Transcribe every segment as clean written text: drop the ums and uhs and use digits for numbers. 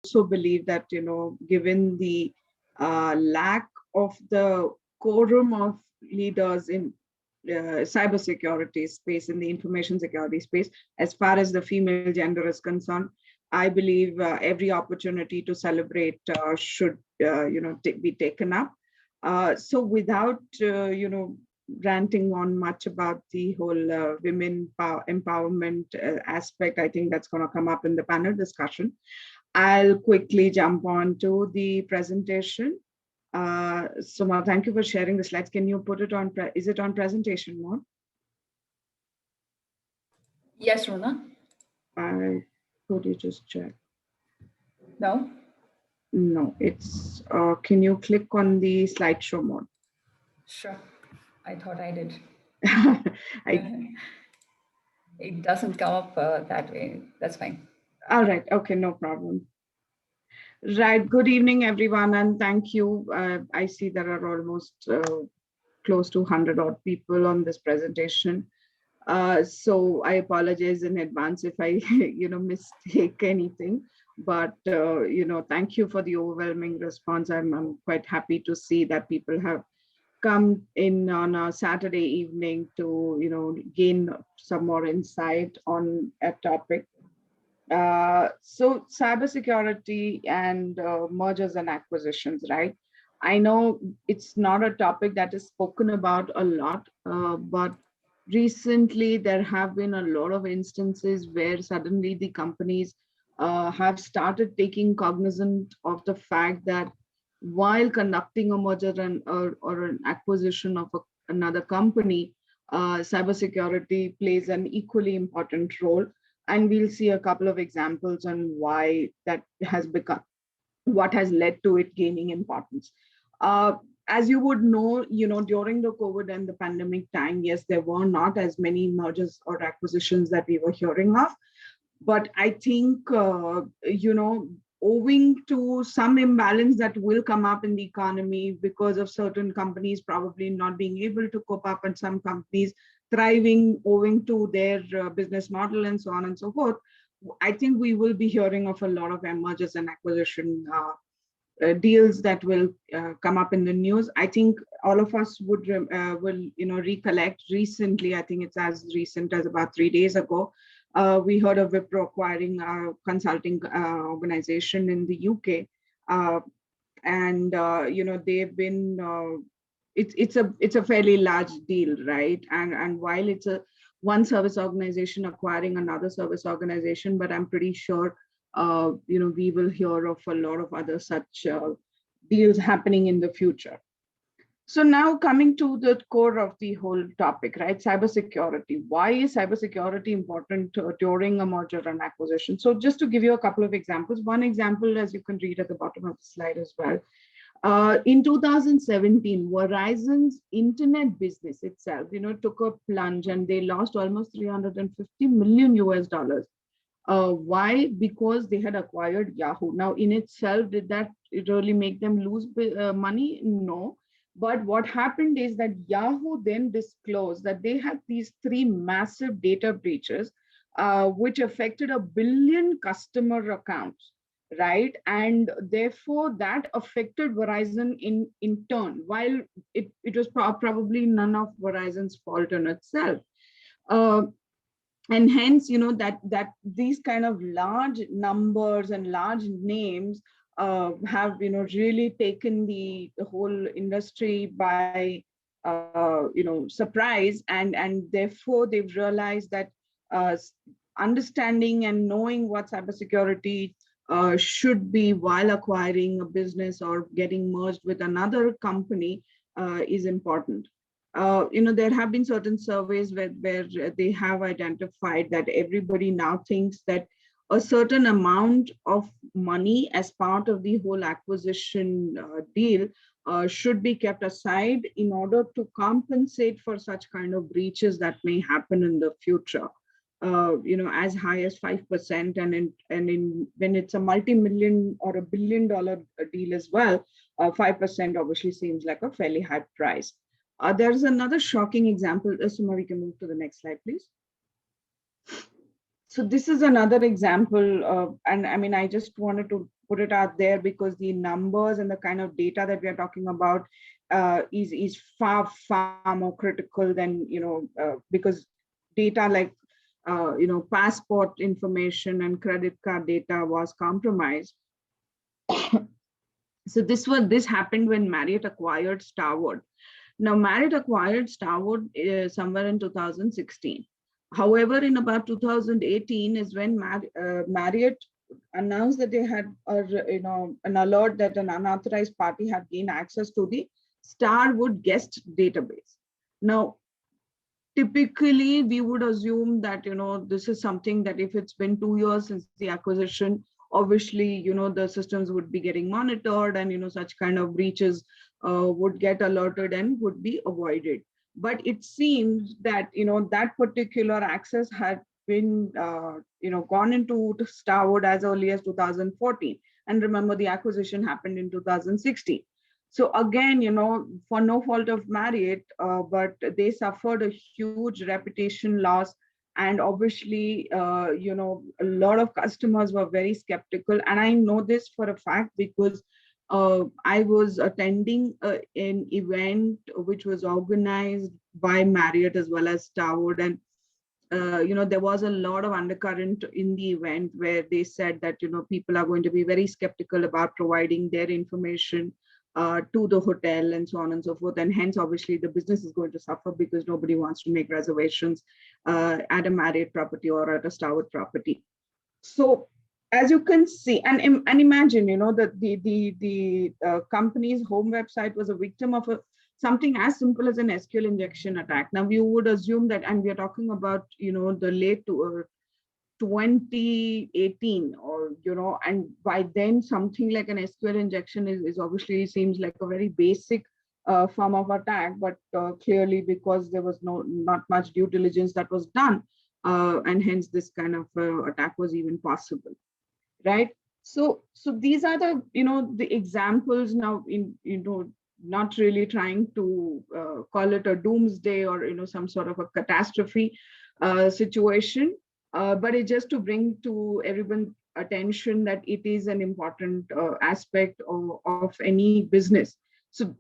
also believe that, given the lack of the quorum of leaders in cybersecurity space, in the information security space, as far as the female gender is concerned, I believe every opportunity to celebrate should, be taken up. So without, ranting on much about the whole women empowerment aspect, I think that's going to come up in the panel discussion. I'll quickly jump on to the presentation. Suma, thank you for sharing the slides. Can you put it on, is it on presentation mode? Yes, Runa. Could you just check? No. No, it's, can you click on the slideshow mode? Sure, I thought I did. It doesn't come up that way, that's fine. All right, okay, no problem. Right, good evening everyone, and thank you. I see there are almost close to 100 odd people on this presentation. So I apologize in advance if I, mistake anything. But, thank you for the overwhelming response. I'm quite happy to see that people have come in on a Saturday evening to, gain some more insight on a topic. So cybersecurity and mergers and acquisitions, right? I know it's not a topic that is spoken about a lot, but recently there have been a lot of instances where suddenly the companies have started taking cognizant of the fact that while conducting a merger or an acquisition of another company, cybersecurity plays an equally important role. And we'll see a couple of examples on why that has become, what has led to it gaining importance. As you would know, during the COVID and the pandemic time, yes, there were not as many mergers or acquisitions that we were hearing of. But I think, owing to some imbalance that will come up in the economy because of certain companies probably not being able to cope up and some companies thriving owing to their business model and so on and so forth, I think we will be hearing of a lot of mergers and acquisition deals that will come up in the news. I think all of us will recollect recently. I think it's as recent as about 3 days ago. We heard of Wipro acquiring a consulting organization in the UK, and they've been. It's a fairly large deal, right? And while it's a one service organization acquiring another service organization, but I'm pretty sure we will hear of a lot of other such deals happening in the future. So now coming to the core of the whole topic, right? Cybersecurity. Why is cybersecurity important during a merger and acquisition? So just to give you a couple of examples, one example, as you can read at the bottom of the slide as well. In 2017, Verizon's internet business itself, took a plunge and they lost almost 350 million US dollars. Why? Because they had acquired Yahoo. Now, in itself, did that really make them lose money? No. But what happened is that Yahoo then disclosed that they had these 3 massive data breaches, which affected 1 billion customer accounts, right? And therefore, that affected Verizon in turn, while it was probably none of Verizon's fault in itself. And hence, that these kind of large numbers and large names have, really taken the whole industry by, surprise. And therefore, they've realized that understanding and knowing what cybersecurity should be while acquiring a business or getting merged with another company is important. There have been certain surveys where they have identified that everybody now thinks that a certain amount of money as part of the whole acquisition deal should be kept aside in order to compensate for such kind of breaches that may happen in the future. As high as 5%, and when it's a multi-million or $1 billion deal as well, 5% obviously seems like a fairly high price. There's another shocking example. Suma, we can move to the next slide, please. So this is another example, and I mean, I just wanted to put it out there because the numbers and the kind of data that we are talking about is far more critical than because data like passport information and credit card data was compromised. So this happened when Marriott acquired Starwood. Now, Marriott acquired Starwood somewhere in 2016. However, in about 2018 is when Marriott announced that they had an alert that an unauthorized party had gained access to the Starwood guest database. Now, typically we would assume that this is something that if it's been 2 years since the acquisition, obviously the systems would be getting monitored, and such kind of breaches would get alerted and would be avoided. But it seems that that particular access had been gone into Starwood as early as 2014, and remember the acquisition happened in 2016. So again, for no fault of Marriott, but they suffered a huge reputation loss. And obviously, a lot of customers were very skeptical. And I know this for a fact because I was attending an event which was organized by Marriott as well as Starwood. And there was a lot of undercurrent in the event where they said that people are going to be very skeptical about providing their information to the hotel and so on and so forth, and hence obviously the business is going to suffer because nobody wants to make reservations at a Marriott property or at a Starwood property. So as you can see, and imagine, that the company's home website was a victim of something as simple as an SQL injection attack. Now we would assume that, and we are talking about the late 2018, or and by then something like an SQL injection is obviously seems like a very basic form of attack, but clearly because there was not much due diligence that was done, and hence this kind of attack was even possible, right? So these are the the examples. Now in not really trying to call it a doomsday or some sort of a catastrophe situation, but it's just to bring to everyone's attention that it is an important aspect of any business. So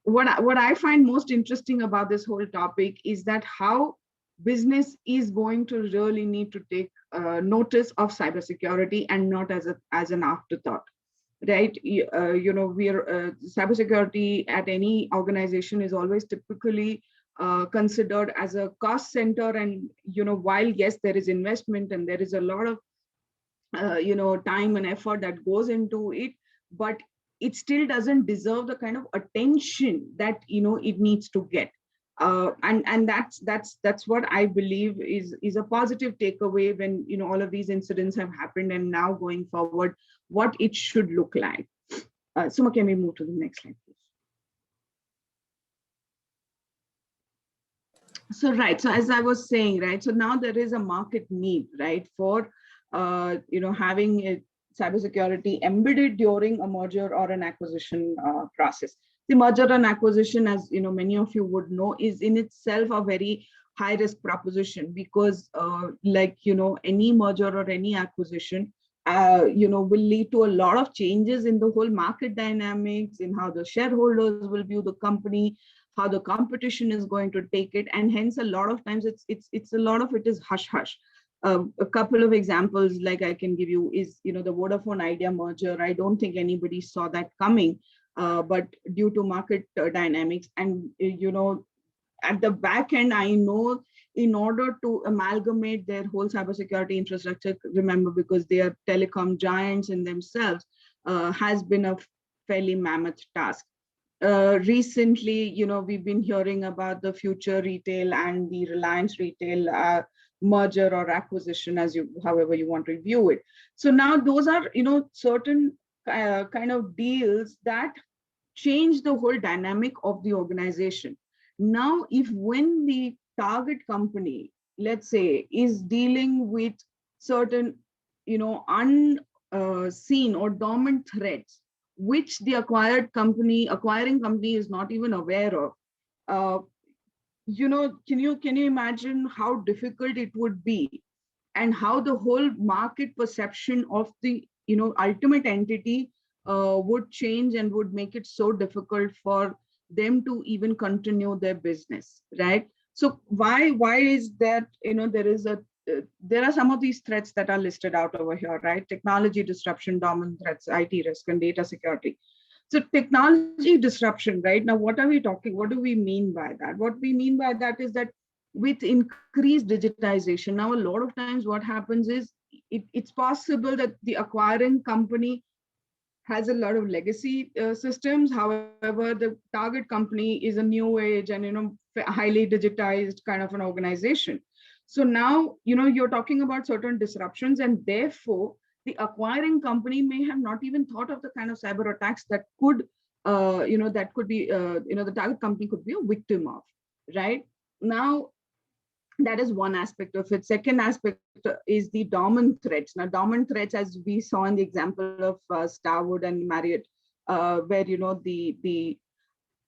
what I find most interesting about this whole topic is that how business is going to really need to take notice of cybersecurity and not as an afterthought, right? We're cybersecurity at any organization is always typically considered as a cost center, and while yes there is investment and there is a lot of time and effort that goes into it, but it still doesn't deserve the kind of attention that it needs to get. And that's what I believe is a positive takeaway when all of these incidents have happened, and now going forward what it should look like. Suma, can we move to the next slide, please? So right, so as I was saying, right, so now there is a market need, right, for having a cybersecurity embedded during a merger or an acquisition process. The merger and acquisition, as many of you would know, is in itself a very high risk proposition because any merger or any acquisition will lead to a lot of changes in the whole market dynamics, in how the shareholders will view the company, how the competition is going to take it, and hence a lot of times it's a lot of it is hush hush. A couple of examples like I can give you is the Vodafone Idea merger. I don't think anybody saw that coming, but due to market dynamics and at the back end, I know in order to amalgamate their whole cybersecurity infrastructure, remember, because they are telecom giants in themselves, has been a fairly mammoth task. Recently, we've been hearing about the Future Retail and the Reliance Retail merger or acquisition, however you want to view it. So now those are, certain kind of deals that change the whole dynamic of the organization. Now, if when the target company, let's say, is dealing with certain, unseen or dormant threats, which the acquiring company is not even aware of, can you imagine how difficult it would be and how the whole market perception of the ultimate entity would change and would make it so difficult for them to even continue their business, right? So why is that? There are some of these threats that are listed out over here, right? Technology disruption, dominant threats, IT risk, and data security. So technology disruption, right? Now, what are we talking? What do we mean by that? What we mean by that is that with increased digitization, now a lot of times what happens is it's possible that the acquiring company has a lot of legacy systems. However, the target company is a new age and highly digitized kind of an organization. So now you're talking about certain disruptions, and therefore the acquiring company may have not even thought of the kind of cyber attacks that could be the target company could be a victim of, right? Now that is one aspect of it. Second aspect is the dormant threats. Now, dormant threats, as we saw in the example of Starwood and Marriott, where the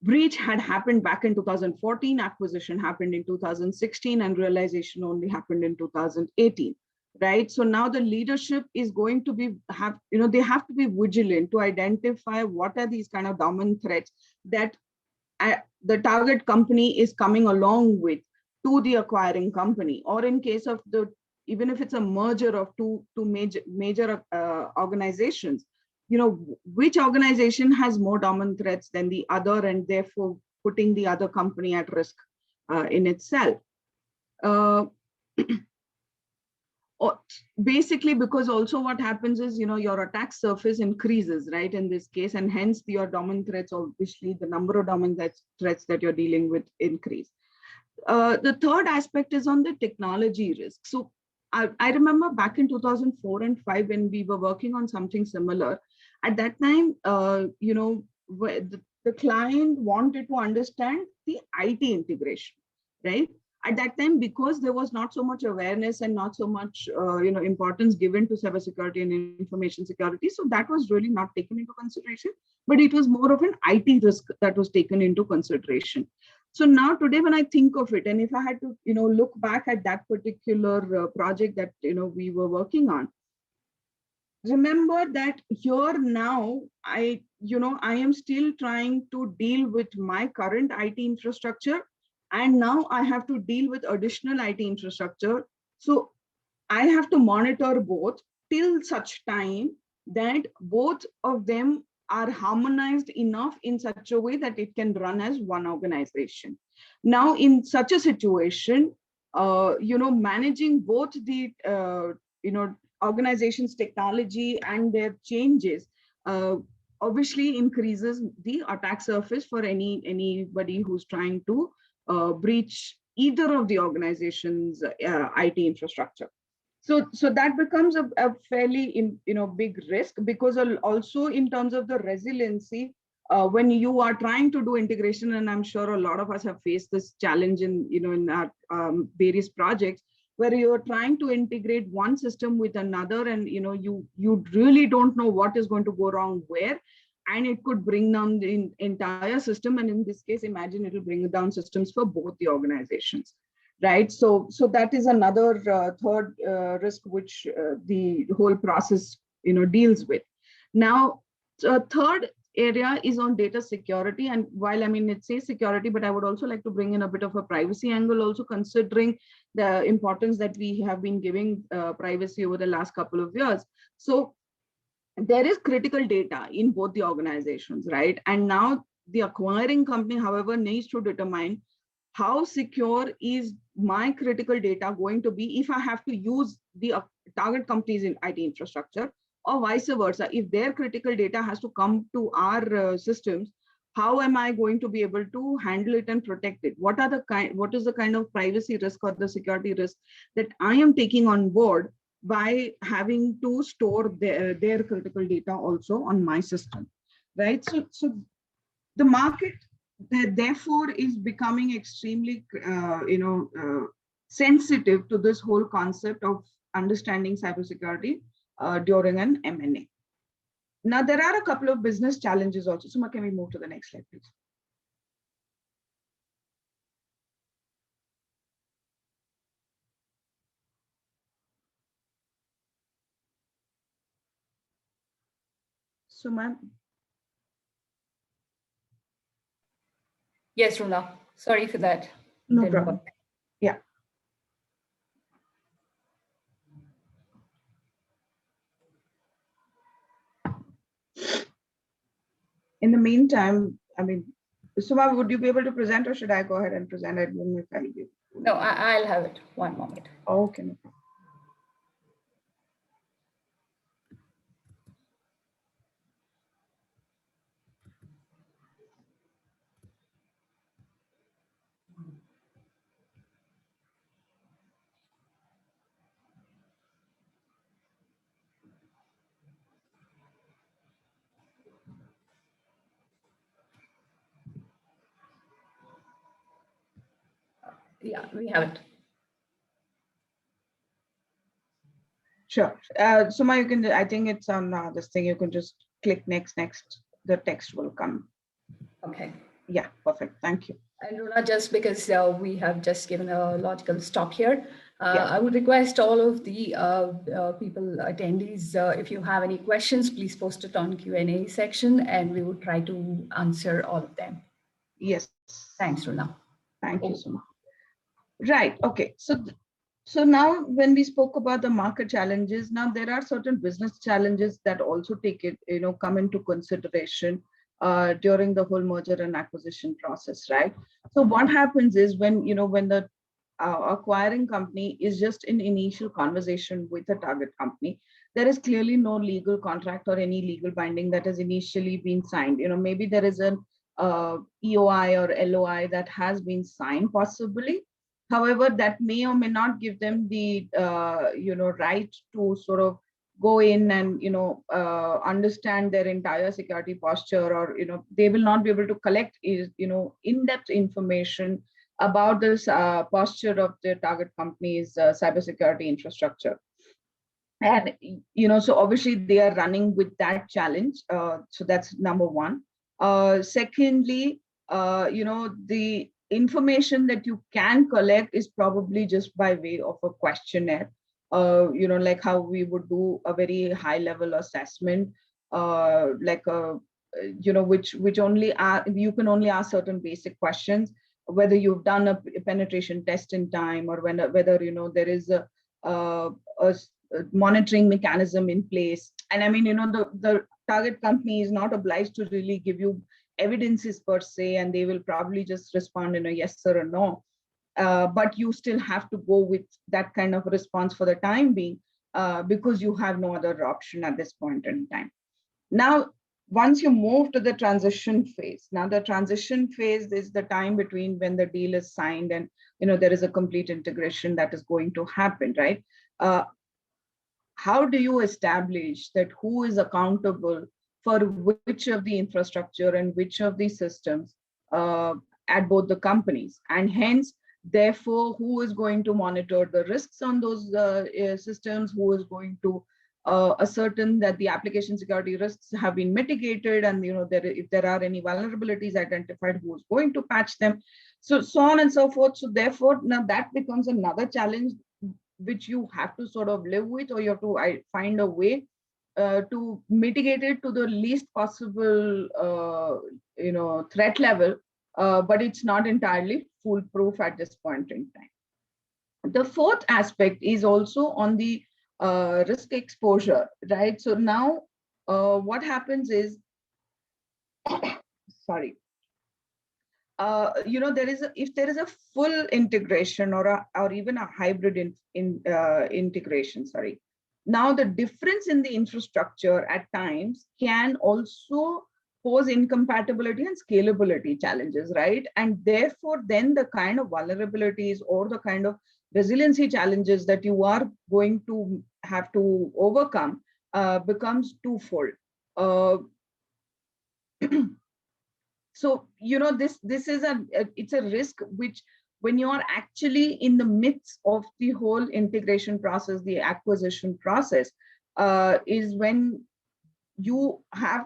breach had happened back in 2014, acquisition happened in 2016, and realization only happened in 2018. Right. So now the leadership is going to they have to be vigilant to identify what are these kind of dormant threats that the target company is coming along with to the acquiring company, or in case of even if it's a merger of two major organizations, which organization has more dormant threats than the other, and therefore putting the other company at risk in itself. Basically, because also what happens is, your attack surface increases, right, in this case, and hence your dormant threats, obviously the number of dormant threats that you're dealing with increase. The third aspect is on the technology risk. So I remember back in 2004 and 5 when we were working on something similar. At that time, the client wanted to understand the IT integration, right? At that time, because there was not so much awareness and not so much importance given to cybersecurity and information security, so that was really not taken into consideration. But it was more of an IT risk that was taken into consideration. So now today, when I think of it, and if I had to look back at that particular project that we were working on, remember that here now I am still trying to deal with my current IT infrastructure, and now I have to deal with additional IT infrastructure. So I have to monitor both till such time that both of them are harmonized enough in such a way that it can run as one organization. Now, in such a situation, managing both the organization's technology and their changes obviously increases the attack surface for anybody who's trying to breach either of the organization's IT infrastructure. So that becomes a fairly big risk, because also in terms of the resiliency, when you are trying to do integration, and I'm sure a lot of us have faced this challenge in our various projects, where you're trying to integrate one system with another, and you really don't know what is going to go wrong where, and it could bring down the entire system. And in this case, imagine it will bring down systems for both the organizations, right? So that is another third risk which the whole process deals with. Now, third area is on data security, and while it says security, but I would also like to bring in a bit of a privacy angle, also considering the importance that we have been giving privacy over the last couple of years. So there is critical data in both the organizations, right? And now the acquiring company, however, needs to determine how secure is my critical data going to be if I have to use the target company's in IT infrastructure, or vice versa. If their critical data has to come to our systems, how am I going to be able to handle it and protect it? What is the kind of privacy risk or the security risk that I am taking on board by having to store their critical data also on my system, right? So the market therefore is becoming extremely sensitive to this whole concept of understanding cybersecurity during an M&A. Now, there are a couple of business challenges also. Suma, can we move to the next slide, please? Suma? Yes, Runa. Sorry for that. No Didn't problem. work. Yeah. In the meantime, I mean, Suma, would you be able to present or should I go ahead and present? I don't know if I'll be. No, I'll have it. One moment. Okay. No problem. Yeah, we have it. Sure. Suma, you can, I think it's on this thing. You can just click next. The text will come. Okay. Yeah, perfect. Thank you. And Runa, just because we have just given a logical stop here, Yeah. I would request all of the people, attendees, if you have any questions, please post it on Q&A section and we would try to answer all of them. Yes. Thanks, Runa. Thank you, Suma. Right. Okay. So now when we spoke about the market challenges, now there are certain business challenges that also come into consideration during the whole merger and acquisition process, right? So what happens is when the acquiring company is just in initial conversation with a target company, there is clearly no legal contract or any legal binding that has initially been signed. Maybe there is an EOI or LOI that has been signed possibly. However, that may or may not give them the right to sort of go in and understand their entire security posture, or they will not be able to collect in-depth information about this posture of the target company's cybersecurity infrastructure. And so obviously they are running with that challenge. So that's number one. Secondly, the information that you can collect is probably just by way of a questionnaire, like how we would do a very high level assessment, which only you can only ask certain basic questions, whether you've done a penetration test in time, or whether there is a monitoring mechanism in place. And I mean, the target company is not obliged to really give you evidences per se, and they will probably just respond in a yes sir or no. But you still have to go with that kind of response for the time being, because you have no other option at this point in time. Now, once you move to the transition phase, now the transition phase is the time between when the deal is signed and there is a complete integration that is going to happen, right? How do you establish that who is accountable for which of the infrastructure and which of the systems at both the companies? And hence, therefore, who is going to monitor the risks on those systems? Who is going to ascertain that the application security risks have been mitigated, and if there are any vulnerabilities identified, who is going to patch them? So on and so forth. So therefore, now that becomes another challenge which you have to sort of live with, or you have to find a way to mitigate it to the least possible threat level, but it's not entirely foolproof at this point in time. The fourth aspect is also on the risk exposure, right? So now what happens is, sorry, if there is a full integration or even a hybrid integration, sorry. Now the difference in the infrastructure at times can also pose incompatibility and scalability challenges, right? And therefore, then the kind of vulnerabilities or the kind of resiliency challenges that you are going to have to overcome becomes twofold. So this is it's a risk which, when you are actually in the midst of the whole integration process, the acquisition process, is when you have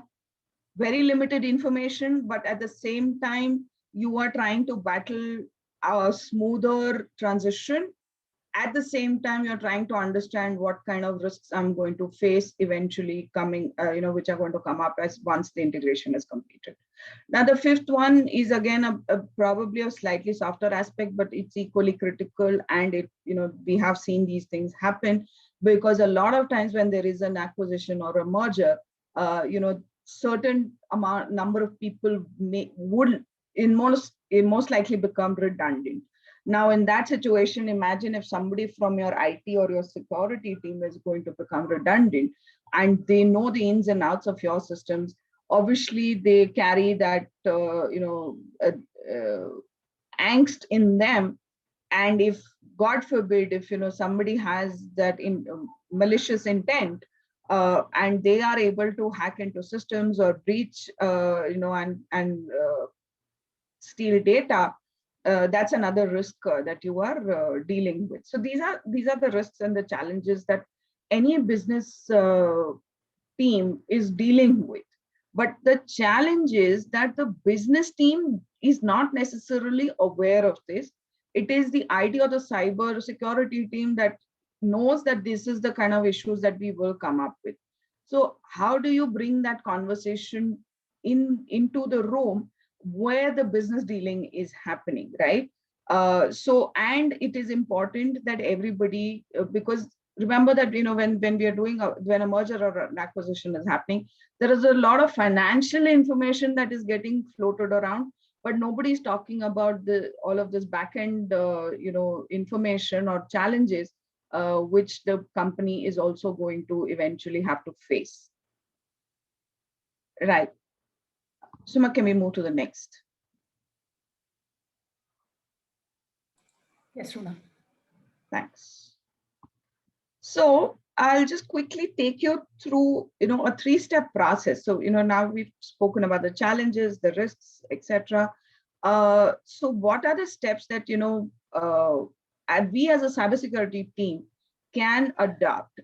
very limited information, but at the same time you are trying to battle a smoother transition at the same time, you're trying to understand what kind of risks I'm going to face eventually coming, which are going to come up as once the integration is completed. Now, the fifth one is again probably a slightly softer aspect, but it's equally critical. And we have seen these things happen because a lot of times when there is an acquisition or a merger, certain number of people would most likely become redundant. Now, in that situation, imagine if somebody from your IT or your security team is going to become redundant and they know the ins and outs of your systems. Obviously, they carry that, angst in them. And if, God forbid, if, somebody has that malicious intent, and they are able to hack into systems or breach, and steal data, that's another risk that you are dealing with. So these are the risks and the challenges that any business team is dealing with. But the challenge is that the business team is not necessarily aware of this. It is the IT or the cyber security team that knows that this is the kind of issues that we will come up with. So how do you bring that conversation into the room where the business dealing is happening, right? And it is important that everybody, because remember that, when we are doing when a merger or an acquisition is happening, there is a lot of financial information that is getting floated around, but nobody's talking about all of this back end, information or challenges, which the company is also going to eventually have to face. Right. Suma, can we move to the next? Yes, Runa. Thanks. So I'll just quickly take you through, a three-step process. So, now we've spoken about the challenges, the risks, etc. So what are the steps that, we as a cybersecurity team can adopt?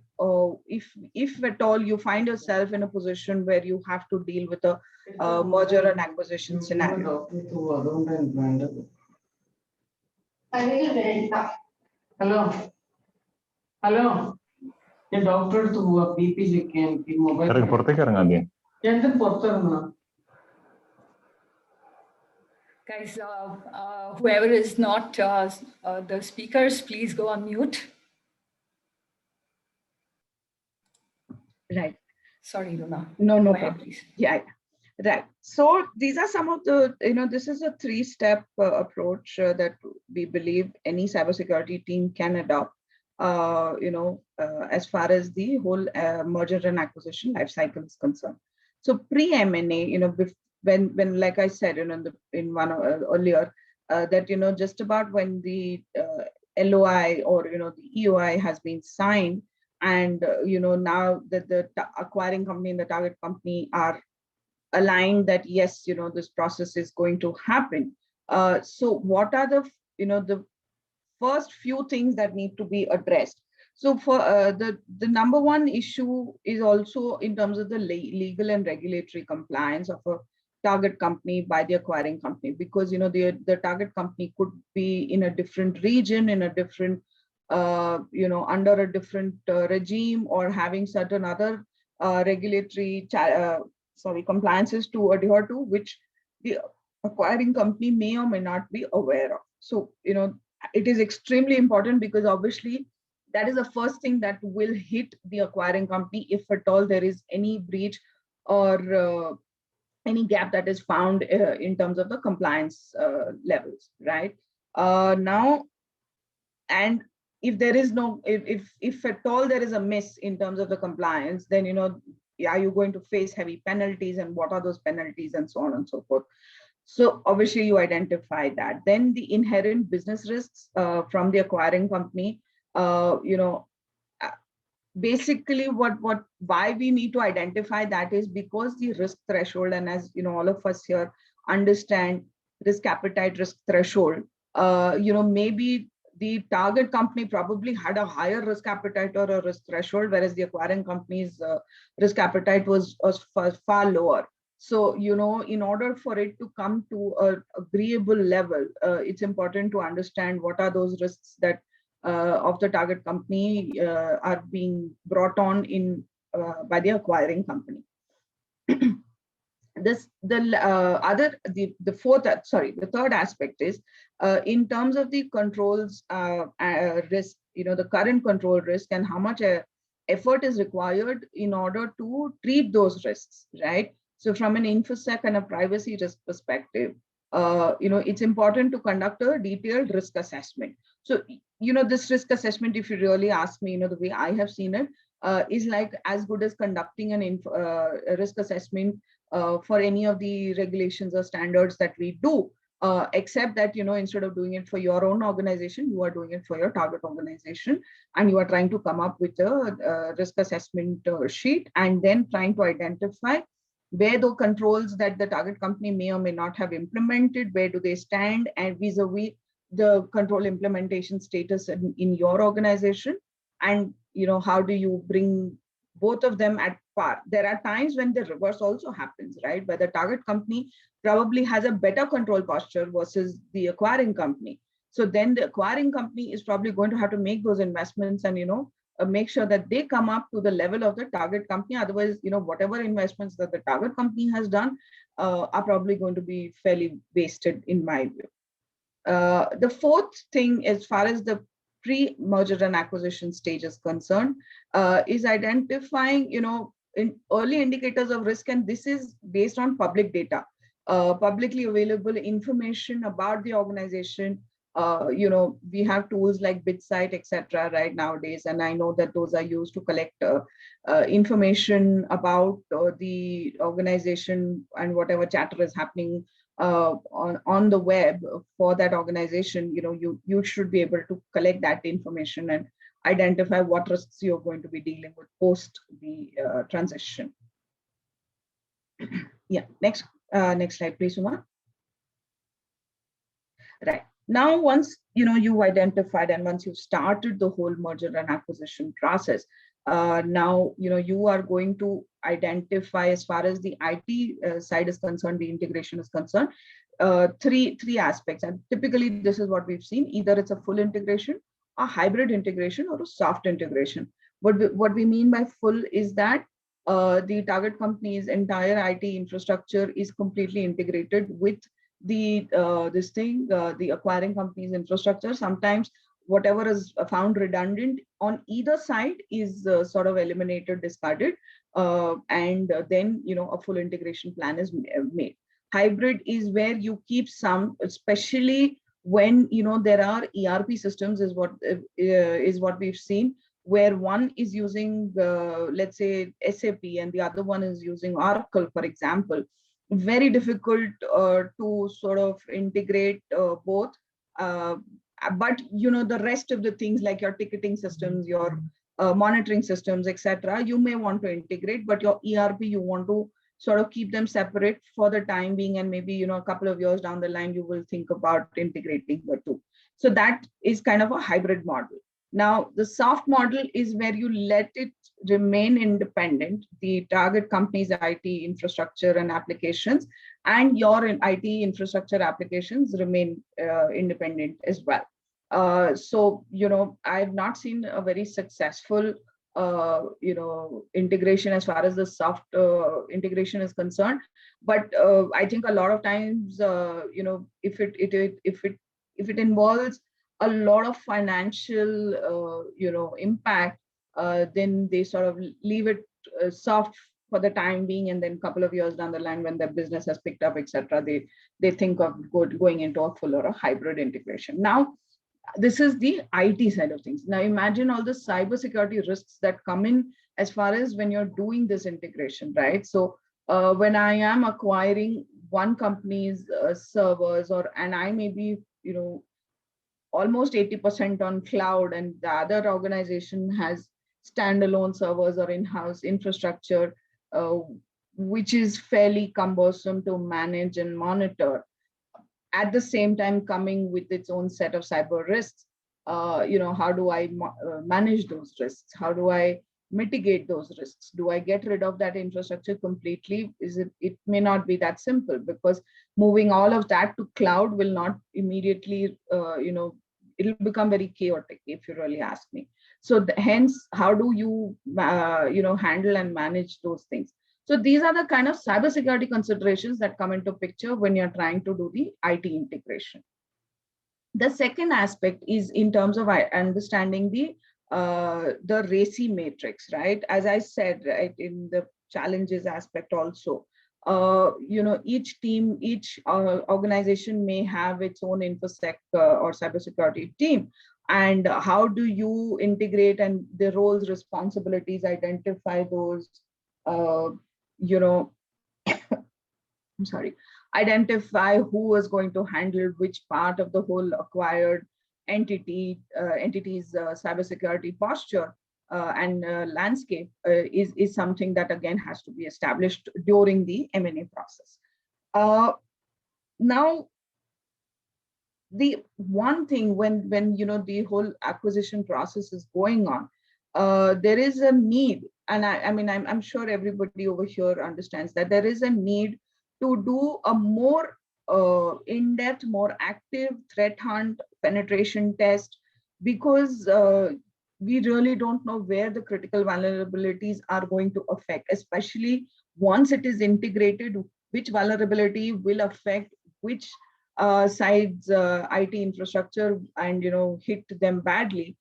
If at all you find yourself in a position where you have to deal with a merger and acquisition scenario. Hello. The doctor to BP can be mobile. Guys, whoever is not the speakers, please go on mute. Right. Sorry, Runa. No go problem. ahead, please. Yeah. Right. So these are some of the, this is a three-step approach that we believe any cybersecurity team can adopt, as far as the whole merger and acquisition lifecycle is concerned. So pre-M&A, when like I said, in one earlier, that, just about when the LOI or, the EOI has been signed, and, now that the acquiring company and the target company are aligned that yes, this process is going to happen. So what are the, the first few things that need to be addressed? So for the number one issue is also in terms of the legal and regulatory compliance of a target company by the acquiring company, because the target company could be in a different region, in a different under a different regime, or having certain other regulatory compliances to adhere to, which the acquiring company may or may not be aware of. So, it is extremely important, because obviously that is the first thing that will hit the acquiring company if at all there is any breach or any gap that is found in terms of the compliance levels, right? Now, and if there is no, if at all there is a miss in terms of the compliance, then, are you going to face heavy penalties, and what are those penalties, and so on and so forth. So obviously you identify that. Then the inherent business risks from the acquiring company, basically why we need to identify that is because the risk threshold, and as all of us here understand risk appetite, risk threshold, maybe the target company probably had a higher risk appetite or a risk threshold, whereas the acquiring company's risk appetite was far lower. So, in order for it to come to an agreeable level, it's important to understand what are those risks that of the target company are being brought on in by the acquiring company. The third aspect is in terms of the controls risk, the current control risk and how much effort is required in order to treat those risks, right? So from an infosec and a privacy risk perspective, it's important to conduct a detailed risk assessment. So, this risk assessment, if you really ask me, the way I have seen it, is like as good as conducting a risk assessment for any of the regulations or standards that we do, except that, instead of doing it for your own organization, you are doing it for your target organization, and you are trying to come up with a risk assessment sheet, and then trying to identify where the controls that the target company may or may not have implemented, where do they stand, and vis-a-vis the control implementation status in your organization, and how do you bring both of them at par. There are times when the reverse also happens, right, where the target company probably has a better control posture versus the acquiring company. So then the acquiring company is probably going to have to make those investments and make sure that they come up to the level of the target company. Otherwise, whatever investments that the target company has done are probably going to be fairly wasted, in my view. The fourth thing, as far as the pre-merger and acquisition stage is concerned, is identifying, in early indicators of risk, and this is based on public data, publicly available information about the organization. We have tools like BitSite, etc. right nowadays, and I know that those are used to collect information about the organization and whatever chatter is happening on the web for that organization. You should be able to collect that information and identify what risks you're going to be dealing with post the transition. Yeah, next slide, please, Suma. Right. Now, once you've identified and once you've started the whole merger and acquisition process, now you are going to identify, as far as the IT side is concerned, the integration is concerned, three aspects. And typically, this is what we've seen: either it's a full integration, a hybrid integration, or a soft integration. What we mean by full is that the target company's entire IT infrastructure is completely integrated with the acquiring company's infrastructure. Sometimes whatever is found redundant on either side is sort of eliminated, discarded, and then a full integration plan is made. Hybrid is where you keep some, especially when there are ERP systems, is what we've seen, where one is using let's say SAP and the other one is using Oracle, for example. Very difficult to sort of integrate both. But the rest of the things, like your ticketing systems, your monitoring systems, etc., you may want to integrate, but your ERP, you want to sort of keep them separate for the time being, and maybe a couple of years down the line you will think about integrating the two. So that is kind of a hybrid model. Now, the soft model is where you let it remain independent, the target company's IT infrastructure and applications, and your IT infrastructure applications remain independent as well. So, I've not seen a very successful integration as far as the soft integration is concerned. But I think a lot of times, if it involves a lot of financial, impact, then they sort of leave it soft for the time being, and then a couple of years down the line, when their business has picked up, etc., they think of going into a full or a hybrid integration. Now, this is the IT side of things. Now, imagine all the cybersecurity risks that come in as far as when you're doing this integration, right? So when I am acquiring one company's servers, and I may be, almost 80% on cloud, and the other organization has standalone servers or in-house infrastructure, which is fairly cumbersome to manage and monitor, at the same time coming with its own set of cyber risks. How do I manage those risks? How do I mitigate those risks? Do I get rid of that infrastructure completely? It may not be that simple, because moving all of that to cloud will not immediately it'll become very chaotic if you really ask me. So hence, how do you, handle and manage those things? So these are the kind of cybersecurity considerations that come into picture when you're trying to do the IT integration. The second aspect is in terms of understanding the RACI matrix, right? As I said, right, in the challenges aspect also, each team, each organization may have its own infosec or cybersecurity team. And how do you integrate and the roles, responsibilities, identify those, I'm sorry, identify who is going to handle which part of the whole acquired entity's cybersecurity posture and landscape is something that again has to be established during the M&A process. Now, the one thing when the whole acquisition process is going on, there is a need, and I'm sure everybody over here understands that there is a need to do a more in-depth, more active threat hunt, penetration test, because we really don't know where the critical vulnerabilities are going to affect, especially once it is integrated, which vulnerability will affect which side's IT infrastructure and hit them badly,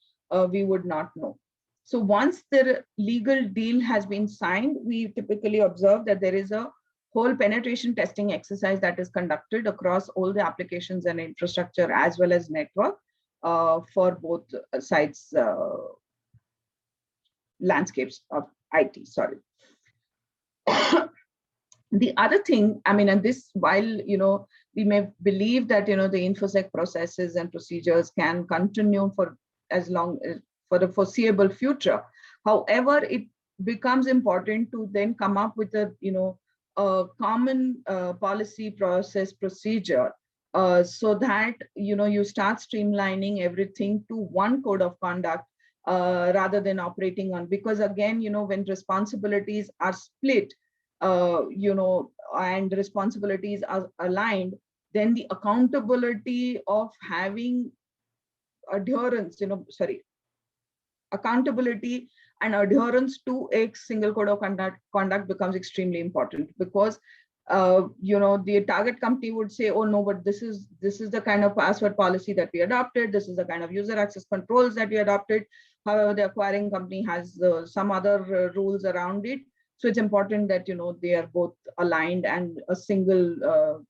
we would not know. So once the legal deal has been signed, we typically observe that there is a whole penetration testing exercise that is conducted across all the applications and infrastructure as well as network for both sides landscapes of IT, sorry. The other thing, and this, while, we may believe that, the InfoSec processes and procedures can continue for as long as for the foreseeable future. However, it becomes important to then come up with a, a common policy, process, procedure, so that, you start streamlining everything to one code of conduct rather than operating on, because again, when responsibilities are split, and responsibilities are aligned, then the accountability of having adherence, accountability and adherence to a single code of conduct becomes extremely important, because the target company would say, oh no, but this is the kind of password policy that we adopted, this is the kind of user access controls that we adopted. However, the acquiring company has some other rules around it. So it's important that they are both aligned and a single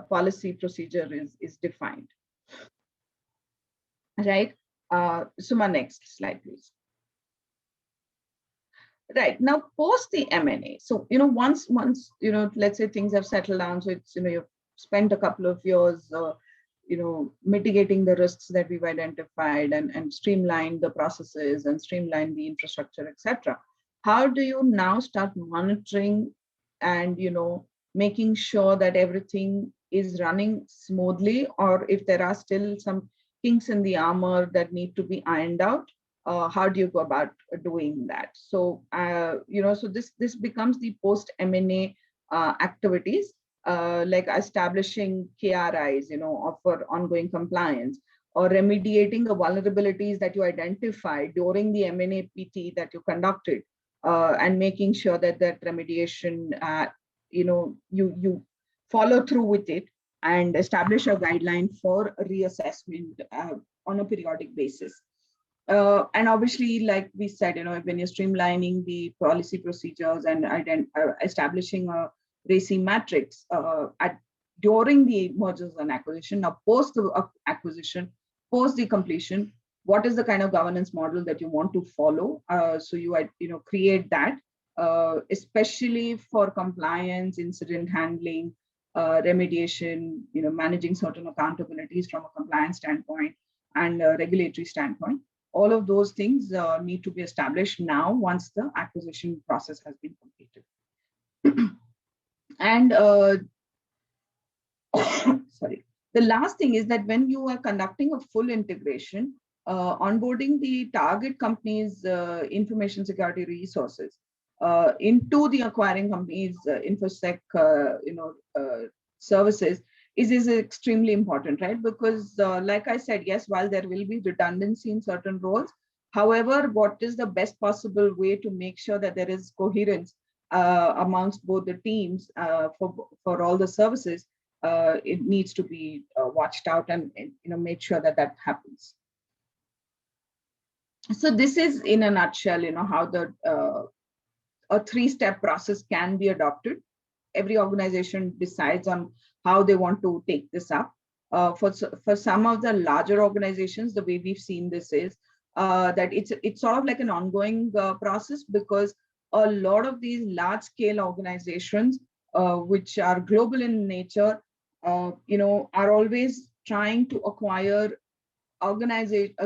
policy procedure is defined. Right. Suma, next slide, please. Right, now post the M&A. So once let's say things have settled down, so it's you've spent a couple of years mitigating the risks that we've identified and streamlined the processes and streamline the infrastructure, etc. How do you now start monitoring and making sure that everything is running smoothly, or if there are still some kinks in the armor that need to be ironed out? How do you go about doing that? So, so this becomes the post M&A activities, like establishing KRIs, for ongoing compliance, or remediating the vulnerabilities that you identified during the M&A PT that you conducted, and making sure that remediation, you follow through with it and establish a guideline for reassessment on a periodic basis. And obviously, like we said, when you're streamlining the policy procedures and establishing a RACI matrix during the mergers and acquisition, now post the acquisition, post the completion, what is the kind of governance model that you want to follow? So you create that, especially for compliance, incident handling, remediation, managing certain accountabilities from a compliance standpoint and a regulatory standpoint. All of those things need to be established now once the acquisition process has been completed. And sorry, the last thing is that when you are conducting a full integration, onboarding the target company's information security resources into the acquiring company's infosec services is extremely important, right? Because like I said, yes, while there will be redundancy in certain roles, however, what is the best possible way to make sure that there is coherence amongst both the teams for all the services? It needs to be watched out and made sure that that happens. So this is in a nutshell, how the a three-step process can be adopted. Every organization decides on how they want to take this up. For some of the larger organizations, the way we've seen this is that it's sort of like an ongoing process, because a lot of these large-scale organizations, which are global in nature, are always trying to acquire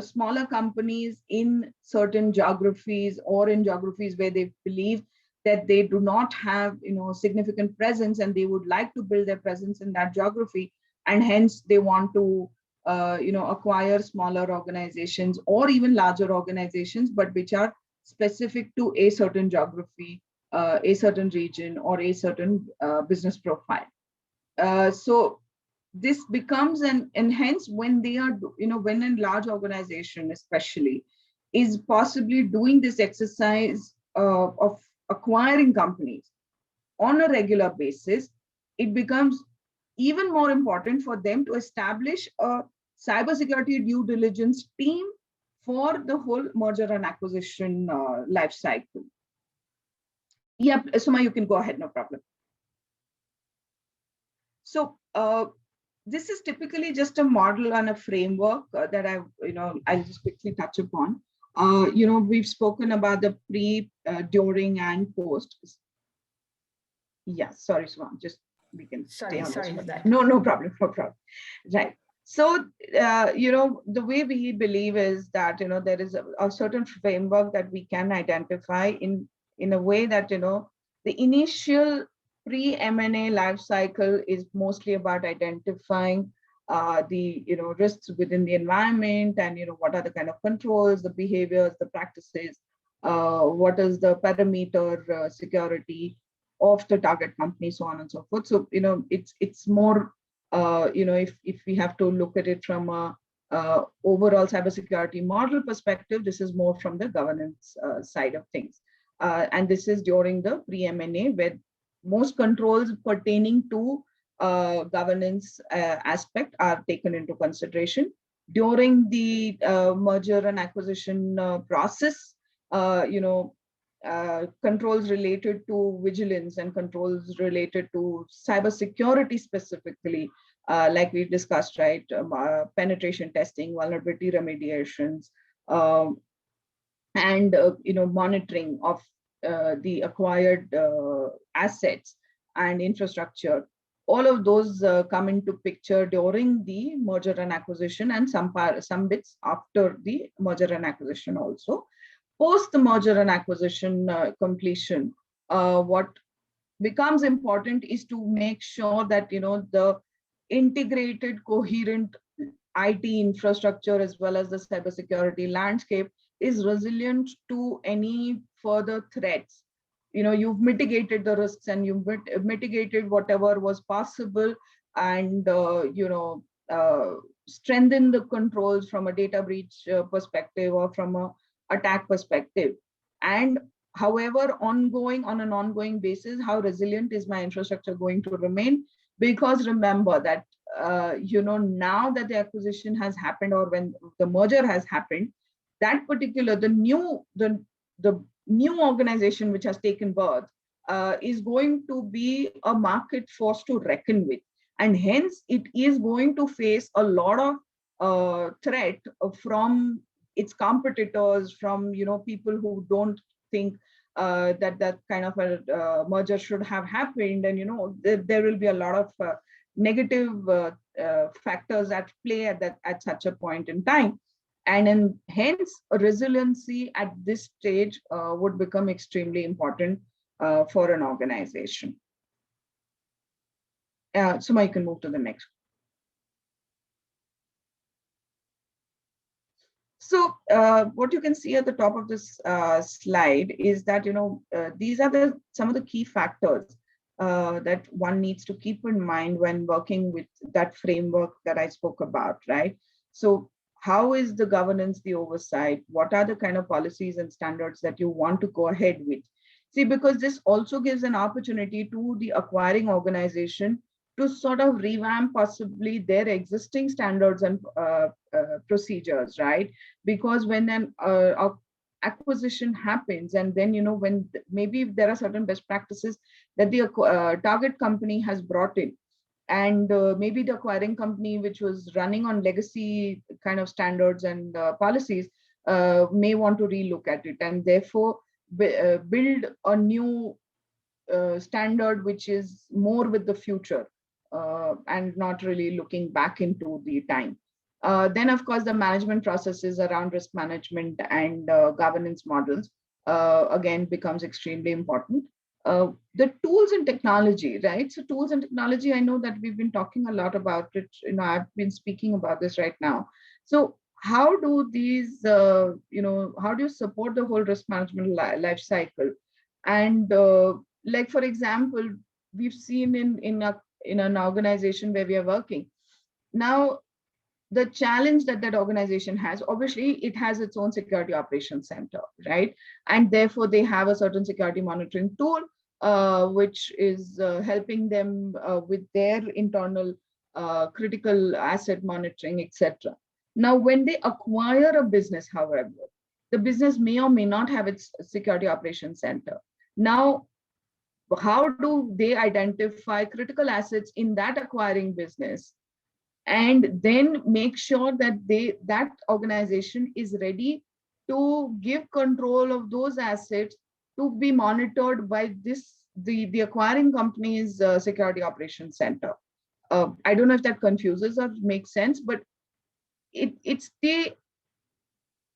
smaller companies in certain geographies, or in geographies where they believe that they do not have significant presence, and they would like to build their presence in that geography, and hence they want to acquire smaller organizations or even larger organizations, but which are specific to a certain geography, a certain region, or a certain business profile. So this becomes and hence when they are, when a large organization especially is possibly doing this exercise of acquiring companies on a regular basis, it becomes even more important for them to establish a cybersecurity due diligence team for the whole merger and acquisition life cycle. Yep, Suma, you can go ahead, no problem. So this is typically just a model and a framework that I'll just quickly touch upon. We've spoken about the pre, during, and post. Yeah, sorry, Swan, just we can stay on sorry this for that. No problem. Right. So, the way we believe is that, there is a certain framework that we can identify in a way that, the initial pre-M&A life cycle is mostly about identifying the risks within the environment, and what are the kind of controls, the behaviors, the practices, what is the perimeter security of the target company, so on and so forth. So it's more if we have to look at it from a overall cybersecurity model perspective, this is more from the governance side of things, and this is during the pre-M&A, where most controls pertaining to governance aspect are taken into consideration. During the merger and acquisition process, controls related to vigilance and controls related to cybersecurity specifically, like we discussed, right? Penetration testing, vulnerability remediations, and monitoring of the acquired assets and infrastructure. All of those come into picture during the merger and acquisition, and some bits after the merger and acquisition also. Post the merger and acquisition completion, what becomes important is to make sure that the integrated, coherent IT infrastructure as well as the cybersecurity landscape is resilient to any further threats. You've mitigated the risks, and you've mitigated whatever was possible, and strengthen the controls from a data breach perspective or from a attack perspective. And however, on an ongoing basis, how resilient is my infrastructure going to remain? Because remember that now that the acquisition has happened, or when the merger has happened, that particular the new organization which has taken birth is going to be a market force to reckon with, and hence it is going to face a lot of threat from its competitors, from people who don't think that kind of a merger should have happened, and there will be a lot of negative factors at play at such a point in time. And hence resiliency at this stage would become extremely important for an organization. Suma, you can move to the next. So what you can see at the top of this slide is that these are some of the key factors that one needs to keep in mind when working with that framework that I spoke about, right? So how is the governance, the oversight? What are the kind of policies and standards that you want to go ahead with? See, because this also gives an opportunity to the acquiring organization to sort of revamp possibly their existing standards and procedures, right? Because when an acquisition happens, and then, when maybe there are certain best practices that the target company has brought in, and maybe the acquiring company, which was running on legacy kind of standards and policies, may want to relook at it, and therefore build a new standard which is more with the future, and not really looking back into the time. Then, of course, the management processes around risk management and governance models again becomes extremely important. The tools and technology, right? So tools and technology, I know that we've been talking a lot about it. I've been speaking about this right now. So how do these, how do you support the whole risk management life cycle? And like, for example, we've seen in an organization where we are working now, the challenge that that organization has, obviously it has its own security operations center, right? And therefore they have a certain security monitoring tool which is helping them with their internal critical asset monitoring, etc. Now when they acquire a business, however, the business may or may not have its security operations center. Now how do they identify critical assets in that acquiring business, and then make sure that that organization is ready to give control of those assets to be monitored by the acquiring company's security operations center? I don't know if that confuses or makes sense, but it's the,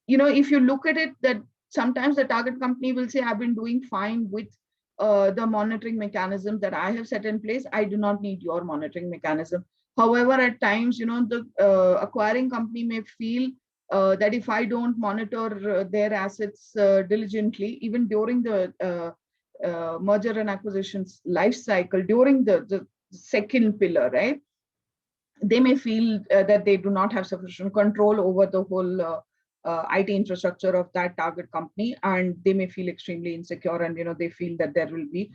if you look at it, that sometimes the target company will say, I've been doing fine with the monitoring mechanism that I have set in place. I do not need your monitoring mechanism. However, at times, the acquiring company may feel that if I don't monitor their assets diligently, even during the merger and acquisitions life cycle, during the second pillar, right? They may feel that they do not have sufficient control over the whole IT infrastructure of that target company, and they may feel extremely insecure, and they feel that there will be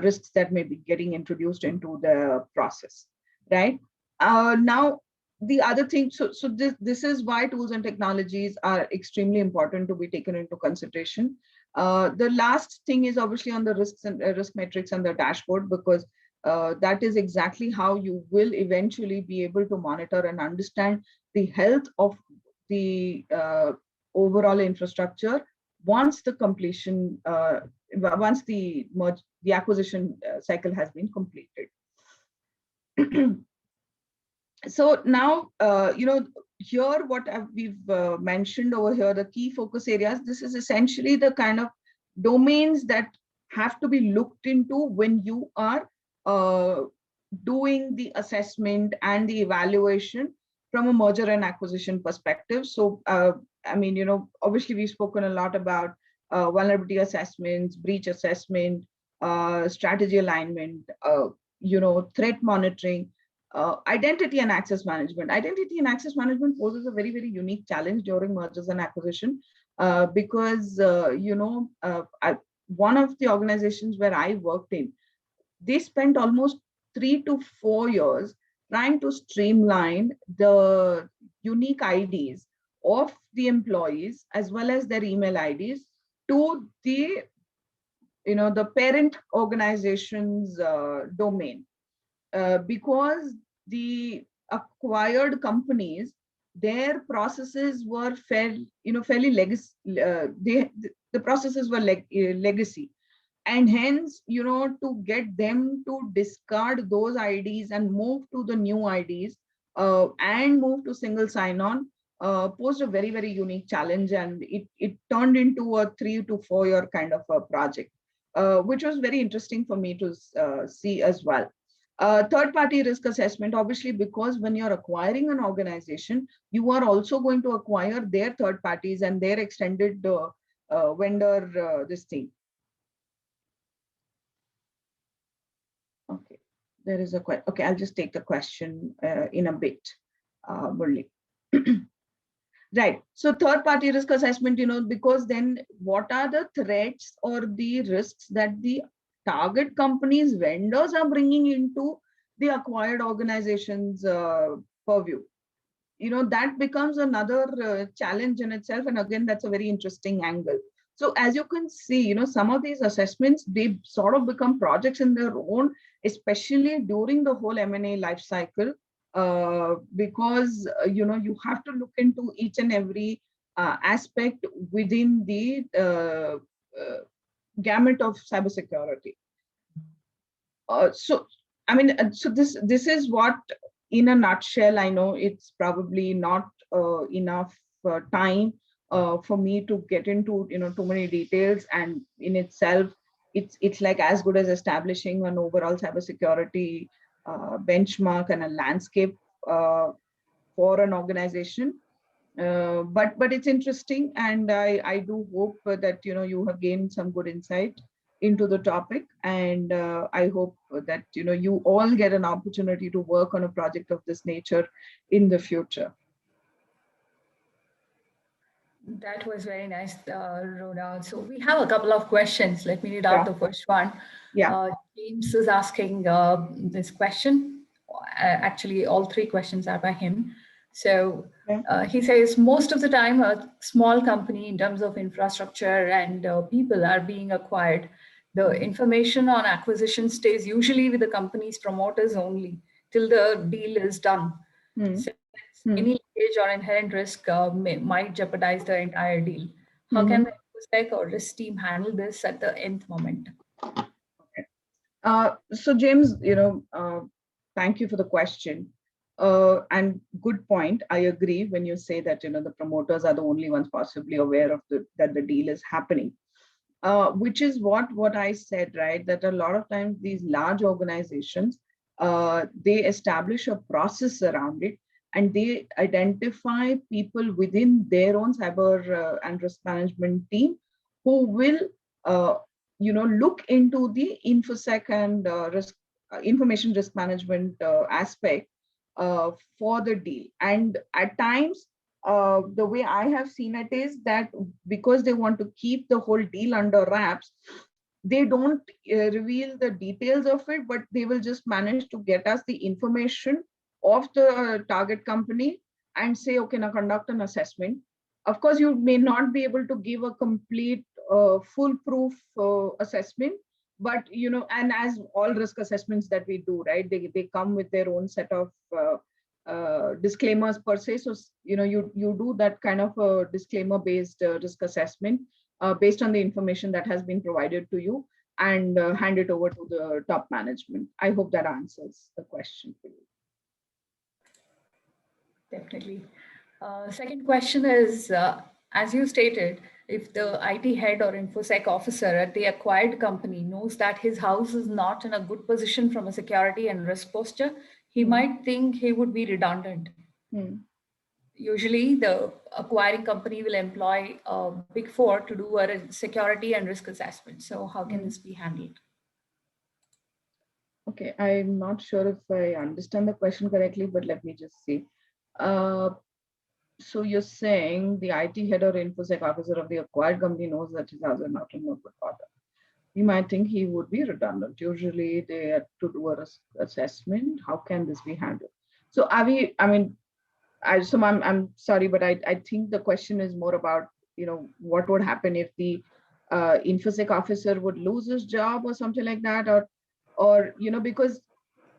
risks that may be getting introduced into the process, right? Now, the other thing, so this is why tools and technologies are extremely important to be taken into consideration. The last thing is obviously on the risks and risk metrics and the dashboard, because that is exactly how you will eventually be able to monitor and understand the health of the overall infrastructure once the completion, once the acquisition cycle has been completed. So now, here what we've mentioned over here, the key focus areas, this is essentially the kind of domains that have to be looked into when you are doing the assessment and the evaluation from a merger and acquisition perspective. So, I mean, obviously we've spoken a lot about vulnerability assessments, breach assessment, strategy alignment, threat monitoring, identity and access management. Identity and access management poses a very, very unique challenge during mergers and acquisition because, one of the organizations where I worked in, they spent almost 3 to 4 years trying to streamline the unique IDs of the employees as well as their email IDs to the parent organization's domain, because the acquired companies, their processes were fairly legacy. The processes were legacy. And hence, to get them to discard those IDs and move to the new IDs and move to single sign-on posed a very, very unique challenge. And it turned into a 3 to 4 year kind of a project, which was very interesting for me to see as well. Third-party risk assessment, obviously, because when you're acquiring an organization, you are also going to acquire their third parties and their extended vendor, this thing. there is a question. Okay, I'll just take the question in a bit, Murli. Right. So third-party risk assessment, because then what are the threats or the risks that the target companies, vendors are bringing into the acquired organization's purview? That becomes another challenge in itself. And again, that's a very interesting angle. So as you can see, some of these assessments, they sort of become projects in their own, especially during the whole M&A life cycle, because, you have to look into each and every aspect within the gamut of cybersecurity. So this is what, in a nutshell. I know it's probably not enough time for me to get into too many details, and in itself it's like as good as establishing an overall cybersecurity benchmark and a landscape for an organization. But it's interesting, and I do hope that you have gained some good insight into the topic, and I hope that you all get an opportunity to work on a project of this nature in the future. That was very nice, Runa. So we have a couple of questions. Let me read out the first one. Yeah. James is asking this question. Actually, all three questions are by him. So he says, most of the time, a small company in terms of infrastructure and people are being acquired. The information on acquisition stays usually with the company's promoters only till the deal is done. So any leakage or inherent risk might jeopardize the entire deal. How can the Infosec or risk team handle this at the nth moment? Okay. So James, thank you for the question. And good point. I agree when you say that the promoters are the only ones possibly aware of that the deal is happening. Which is what I said, right? That a lot of times these large organizations, they establish a process around it, and they identify people within their own cyber and risk management team who will, look into the Infosec and information risk management aspect for the deal. And at times, the way I have seen it is that because they want to keep the whole deal under wraps, they don't reveal the details of it, but they will just manage to get us the information of the target company and say, okay, now conduct an assessment. Of course, you may not be able to give a complete foolproof assessment, but and as all risk assessments that we do, right, they come with their own set of disclaimers per se. So you do that kind of a disclaimer based risk assessment based on the information that has been provided to you, and hand it over to the top management. I hope that answers the question for you. Definitely. Second question is, as you stated, if the IT head or Infosec officer at the acquired company knows that his house is not in a good position from a security and risk posture, he might think he would be redundant. Usually, the acquiring company will employ Big Four to do a security and risk assessment. So how can this be handled? Okay, I'm not sure if I understand the question correctly, but let me just see. So you're saying the IT head or Infosec officer of the acquired company knows that his house is not in a good order. You might think he would be redundant. Usually they have to do a risk assessment. How can this be handled? So I'm sorry, but I think the question is more about, what would happen if the Infosec officer would lose his job or something like that, or because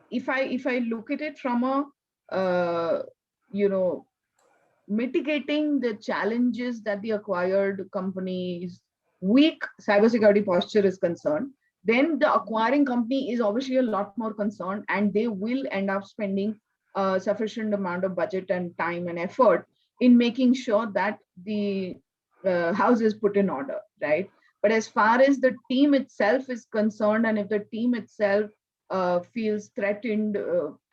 if I look at it from a mitigating the challenges that the acquired company's weak cybersecurity posture is concerned, then the acquiring company is obviously a lot more concerned, and they will end up spending a sufficient amount of budget and time and effort in making sure that the house is put in order, right? But as far as the team itself is concerned, and if the team itself feels threatened,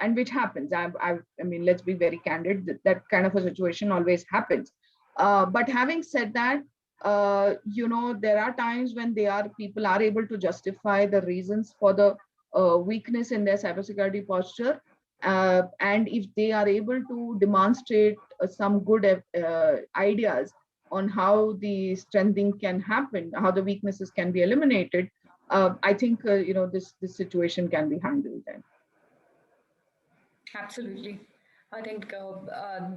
and which happens, I mean, let's be very candid, that kind of a situation always happens. But having said that, there are times when people are able to justify the reasons for the weakness in their cybersecurity posture. And if they are able to demonstrate some good ideas on how the strengthening can happen, how the weaknesses can be eliminated, I think this situation can be handled then. Absolutely. I think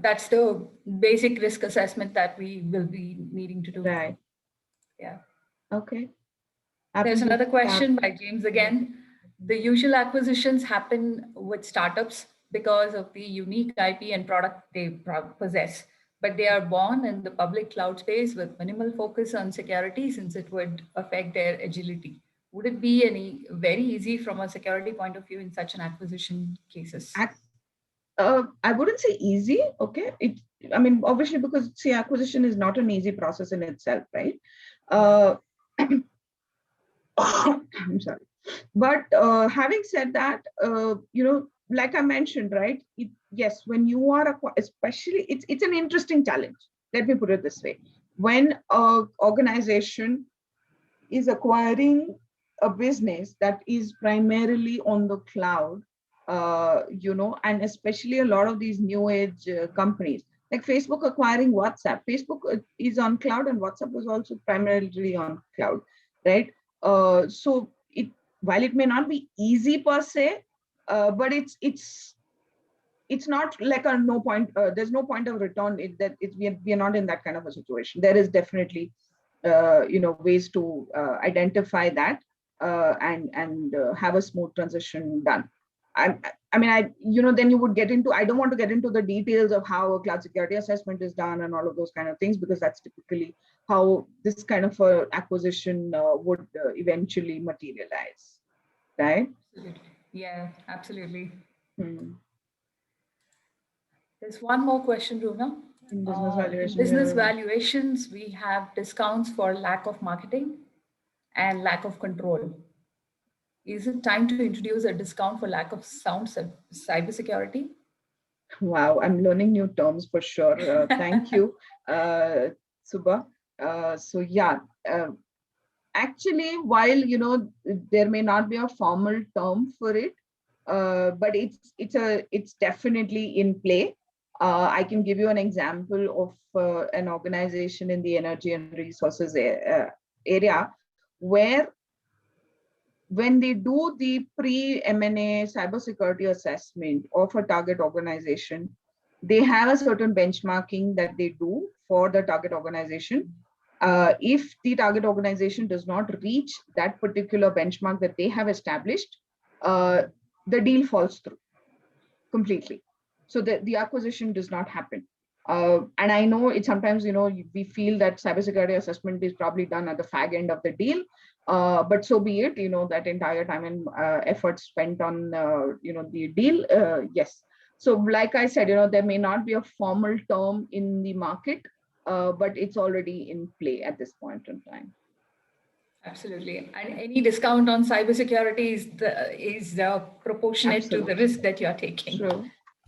that's the basic risk assessment that we will be needing to do. Right. Yeah. Okay. There's another question by James again. The usual acquisitions happen with startups because of the unique IP and product they possess, but they are born in the public cloud space with minimal focus on security since it would affect their agility. Would it be very easy from a security point of view in such an acquisition cases? I wouldn't say easy. Okay. Obviously, because acquisition is not an easy process in itself, right? I'm sorry. But having said that, like I mentioned, right? Yes, when you are, especially, it's an interesting challenge. Let me put it this way. When an organization is acquiring a business that is primarily on the cloud, and especially a lot of these new age companies, like Facebook acquiring WhatsApp. Facebook is on cloud and WhatsApp was also primarily on cloud, right? So while it may not be easy per se, but it's not like a no point. There's no point of return. We are not in that kind of a situation. There is definitely ways to identify that and have a smooth transition done. Then you would get into, I don't want to get into the details of how a cloud security assessment is done and all of those kind of things, because that's typically how this kind of acquisition would eventually materialize, right? Absolutely. Yeah, absolutely. Hmm. There's one more question, Runa. In business valuation, in business valuations, we have discounts for lack of marketing and lack of control. Is it time to introduce a discount for lack of sound cybersecurity? Wow, I'm learning new terms for sure. Thank you, Subha. Actually, while there may not be a formal term for it, but it's definitely in play. I can give you an example of an organization in the energy and resources area where when they do the pre-M&A cybersecurity assessment of a target organization, they have a certain benchmarking that they do for the target organization. If the target organization does not reach that particular benchmark that they have established, the deal falls through completely. So the acquisition does not happen. And I know it sometimes, we feel that cybersecurity assessment is probably done at the fag end of the deal, but so be it, that entire time and effort spent on, the deal, yes. So like I said, there may not be a formal term in the market, but it's already in play at this point in time. Absolutely. And any discount on cybersecurity is proportionate Absolutely. to the risk that you are taking.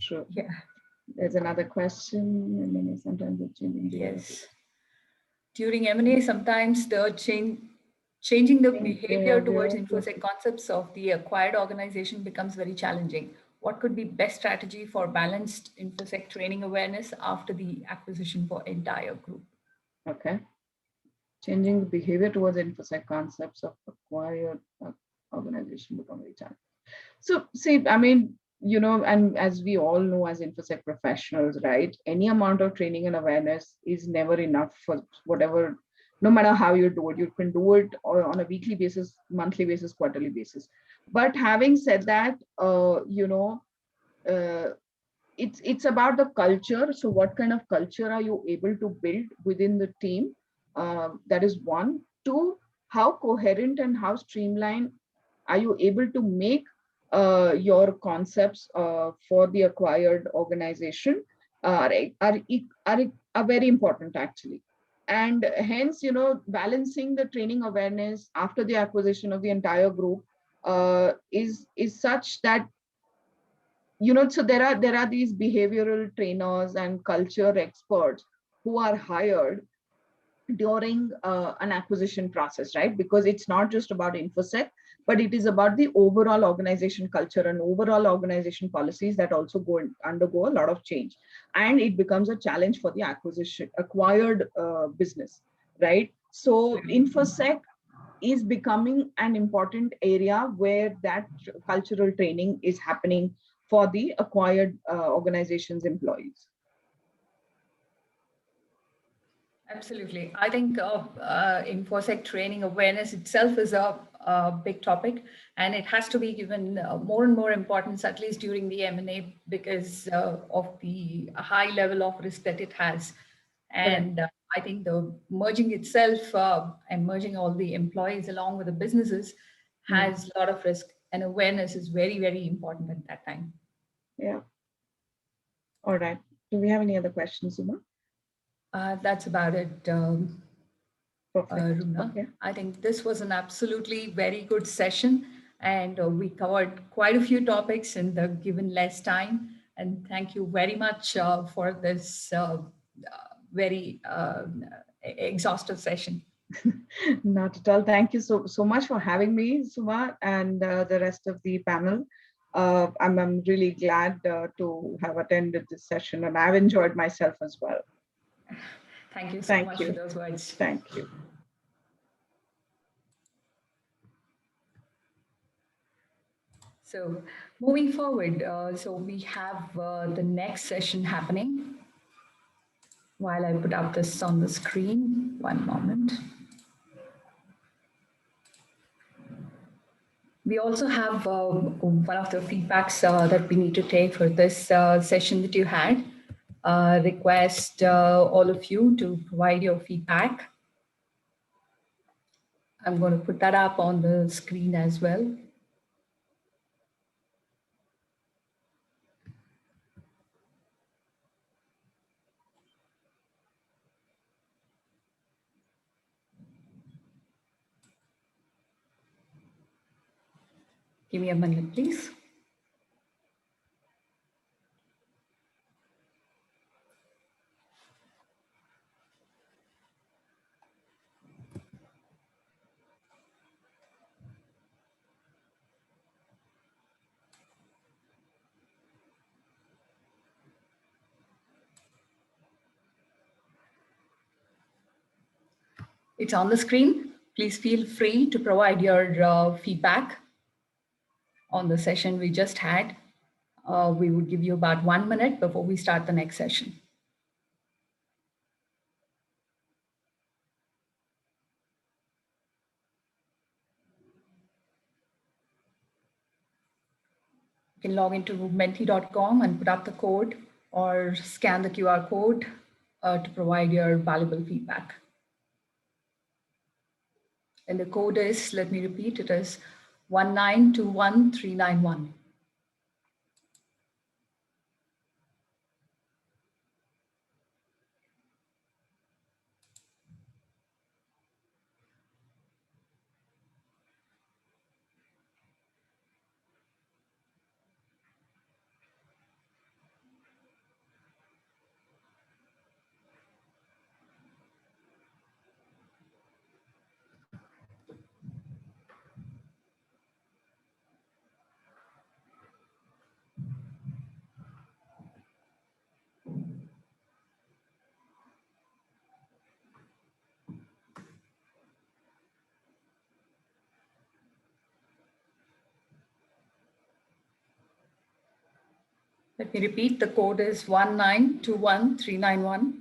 True. Yeah. There's another question, and then sometimes it's changing. Yes. During M&A, sometimes the changing the behavior towards Infosec concepts of the acquired organization becomes very challenging. What could be best strategy for balanced Infosec training awareness after the acquisition for entire group? Okay. Changing the behavior towards Infosec concepts of acquired organization become very challenging. So see, and as we all know as Infosec professionals, right, any amount of training and awareness is never enough for whatever, no matter how you do it. You can do it on a weekly basis, monthly basis, quarterly basis. But having said that, it's about the culture. So what kind of culture are you able to build within the team? That is one. Two, how coherent and how streamlined are you able to make your concepts for the acquired organization are very important actually. And hence, balancing the training awareness after the acquisition of the entire group is such that, so there are these behavioral trainers and culture experts who are hired during an acquisition process, right? Because it's not just about Infosec, but it is about the overall organization culture and overall organization policies that also undergo a lot of change. And it becomes a challenge for the acquired business, right? So Infosec is becoming an important area where that cultural training is happening for the acquired organizations' employees. Absolutely. I think Infosec training awareness itself is a big topic, and it has to be given more and more importance, at least during the M&A, because of the high level of risk that it has. And I think the merging itself and merging all the employees along with the businesses has a lot of risk, and awareness is very, very important at that time. Yeah. All right. Do we have any other questions, Suma? That's about it, Runa. Okay. I think this was an absolutely very good session, and we covered quite a few topics in the given less time. And thank you very much for this very exhaustive session. Not at all. Thank you so much for having me, Suma, and the rest of the panel. I'm really glad to have attended this session, and I've enjoyed myself as well. Thank you so much for those words. Thank you. So moving forward, so we have the next session happening. While I put up this on the screen, one moment. We also have one of the feedbacks that we need to take for this session that you had. Request all of you to provide your feedback. I'm going to put that up on the screen as well. Give me a minute, please. It's on the screen. Please feel free to provide your feedback on the session we just had. We would give you about 1 minute before we start the next session. You can log into menti.com and put up the code or scan the QR code to provide your valuable feedback. And the code is, let me repeat, it is 1921391. Let me repeat, the code is 1921391.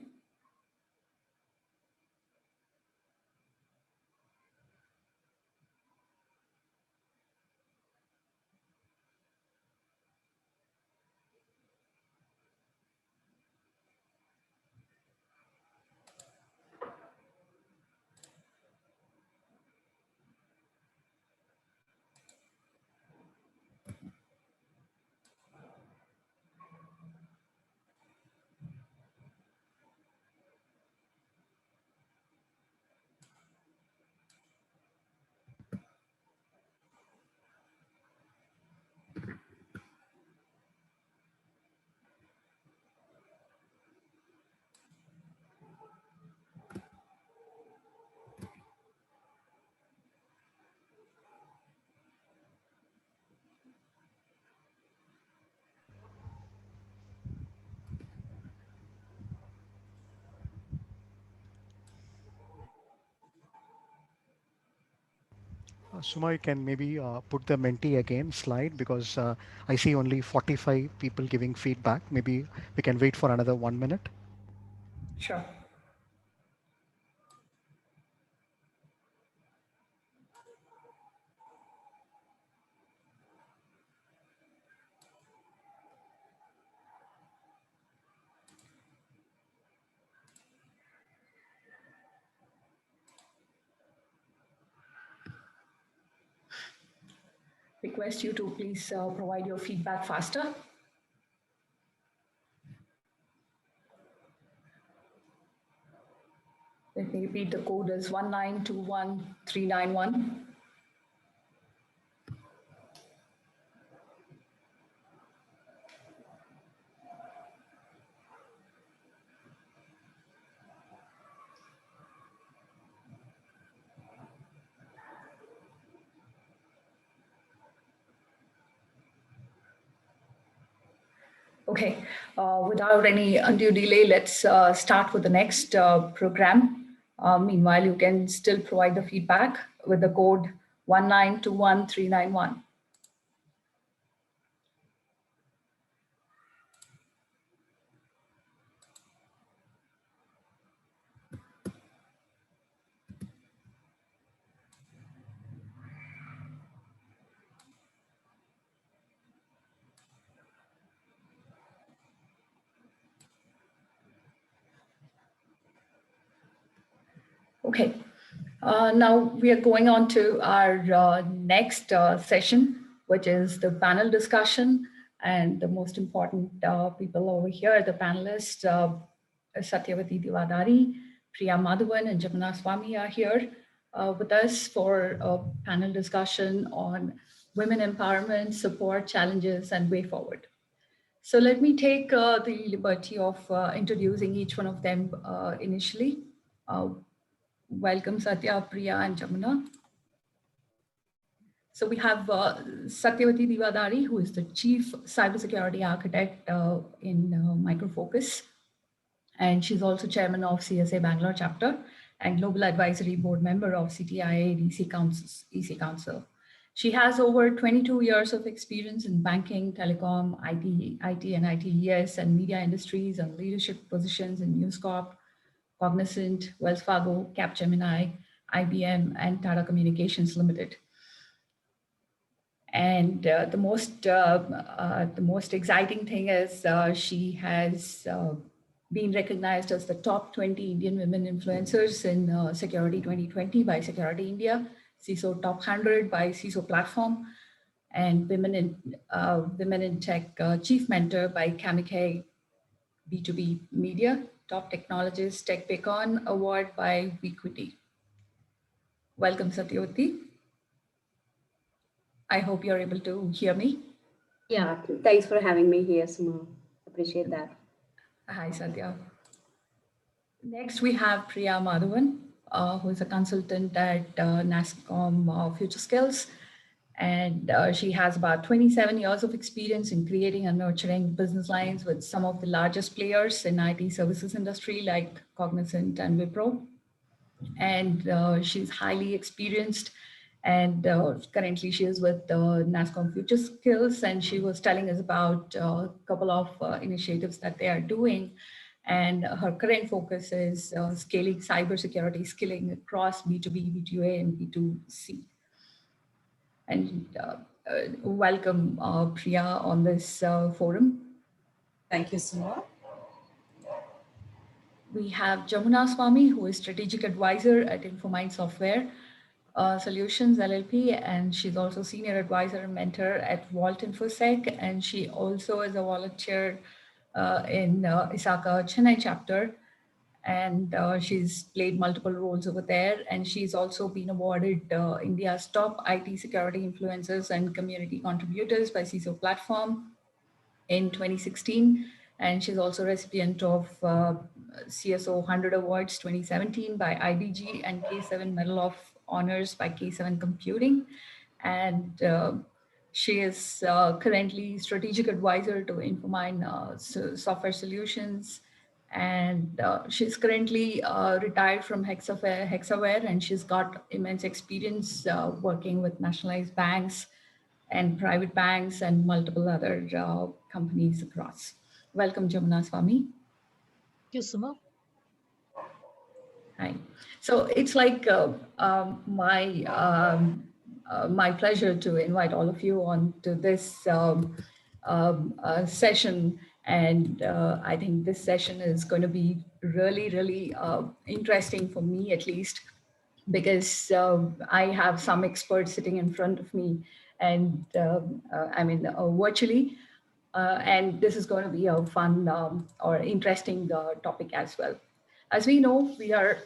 Suma, you can maybe put the mentee again slide because I see only 45 people giving feedback. Maybe we can wait for another 1 minute. Sure. Request you to please provide your feedback faster. Let me repeat, the code is 1921391. Okay, without any undue delay, let's start with the next program. Meanwhile, you can still provide the feedback with the code 1921391. Okay, now we are going on to our next session, which is the panel discussion. And the most important people over here, the panelists, Satyavathi Divadari, Priya Madhavan, and Jamuna Swamy are here with us for a panel discussion on women empowerment, support, challenges, and way forward. So let me take the liberty of introducing each one of them initially. Welcome, Satya, Priya, and Jamuna. So we have Satyavathi Divadari, who is the Chief Cybersecurity Architect in Microfocus. And she's also Chairman of ISACA Bangalore Chapter and Global Advisory Board Member of CTIA EC Council. She has over 22 years of experience in banking, telecom, IT and ITES and media industries and leadership positions in News Corp, Cognizant, Wells Fargo, Capgemini, IBM, and Tata Communications Limited. And the most exciting thing is she has been recognized as the top 20 Indian women influencers in Security 2020 by Security India, CISO Top 100 by CISO Platform, and Women in Tech Chief Mentor by Kamikaze B2B Media, Top Technologist Tech Beacon Award by Weequity. Welcome, Satyavathi. I hope you're able to hear me. Yeah, thanks for having me here, Suma. Appreciate that. Hi, Satya. Next, we have Priya Madhavan, who is a consultant at Nasscom Futureskills. And she has about 27 years of experience in creating and nurturing business lines with some of the largest players in IT services industry like Cognizant and Wipro. And she's highly experienced. And currently she is with Nasscom Futureskills, and she was telling us about a couple of initiatives that they are doing. And her current focus is scaling cybersecurity skilling across B2B, B2A, and B2C. And welcome, Priya, on this forum. Thank you, Suma. We have Jamuna Swamy, who is Strategic Advisor at Infomine Software Solutions LLP, and she's also Senior Advisor and Mentor at Vault Infosec, and she also is a volunteer in ISACA Chennai Chapter, and she's played multiple roles over there, and she's also been awarded India's top IT security influencers and community contributors by CISO Platform in 2016, and she's also recipient of CSO 100 Awards 2017 by IBG and K7 Medal of Honors by K7 Computing, and she is currently Strategic Advisor to Infomine Software Solutions, And she's currently retired from Hexaware, and she's got immense experience working with nationalized banks and private banks and multiple other companies across. Welcome, Jamuna, Swamy. Thank you, Suma. Hi. So it's like my pleasure to invite all of you on to this session. And I think this session is going to be really, really interesting for me, at least, because I have some experts sitting in front of me, and virtually. And this is going to be a fun or interesting topic as well. As we know, we are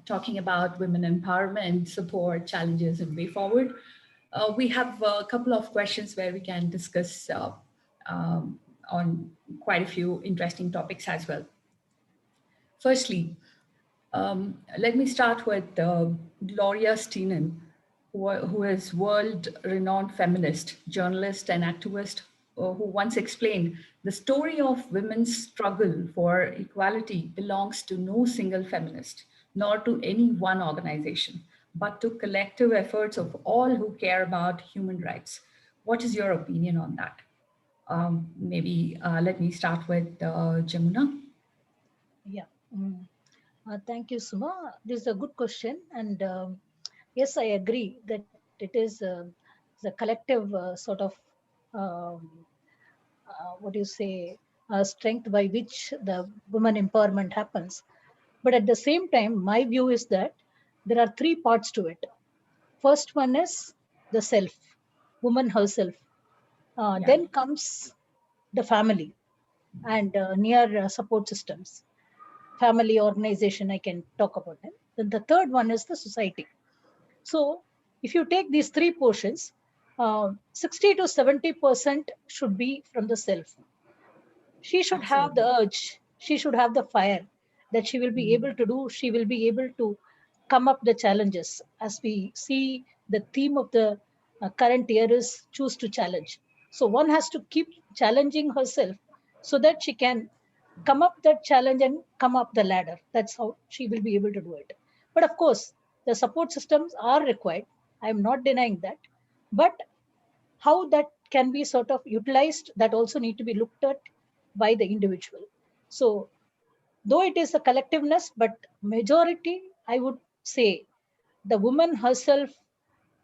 talking about women empowerment, support, challenges, and way forward. We have a couple of questions where we can discuss on quite a few interesting topics as well. Firstly, let me start with Gloria Steinem, who is world-renowned feminist, journalist, and activist, who once explained, the story of women's struggle for equality belongs to no single feminist, nor to any one organization, but to collective efforts of all who care about human rights. What is your opinion on that? Maybe let me start with Jamuna. Yeah. Thank you, Suma. This is a good question. And yes, I agree that it is the collective sort of, what do you say, strength by which the women empowerment happens. But at the same time, my view is that there are three parts to it. First one is the self, woman herself. Then comes the family and near support systems. Family organization, I can talk about it. Then the third one is the society. So if you take these three portions, 60 to 70% should be from the self. She should have the urge, she should have the fire that she will be able to do, she will be able to come up the challenges. As we see, the theme of the current year is choose to challenge. So one has to keep challenging herself so that she can come up that challenge and come up the ladder. That's how she will be able to do it. But of course, the support systems are required. I'm not denying that. But how that can be sort of utilized, that also need to be looked at by the individual. So though it is a collectiveness, but majority, I would say the woman herself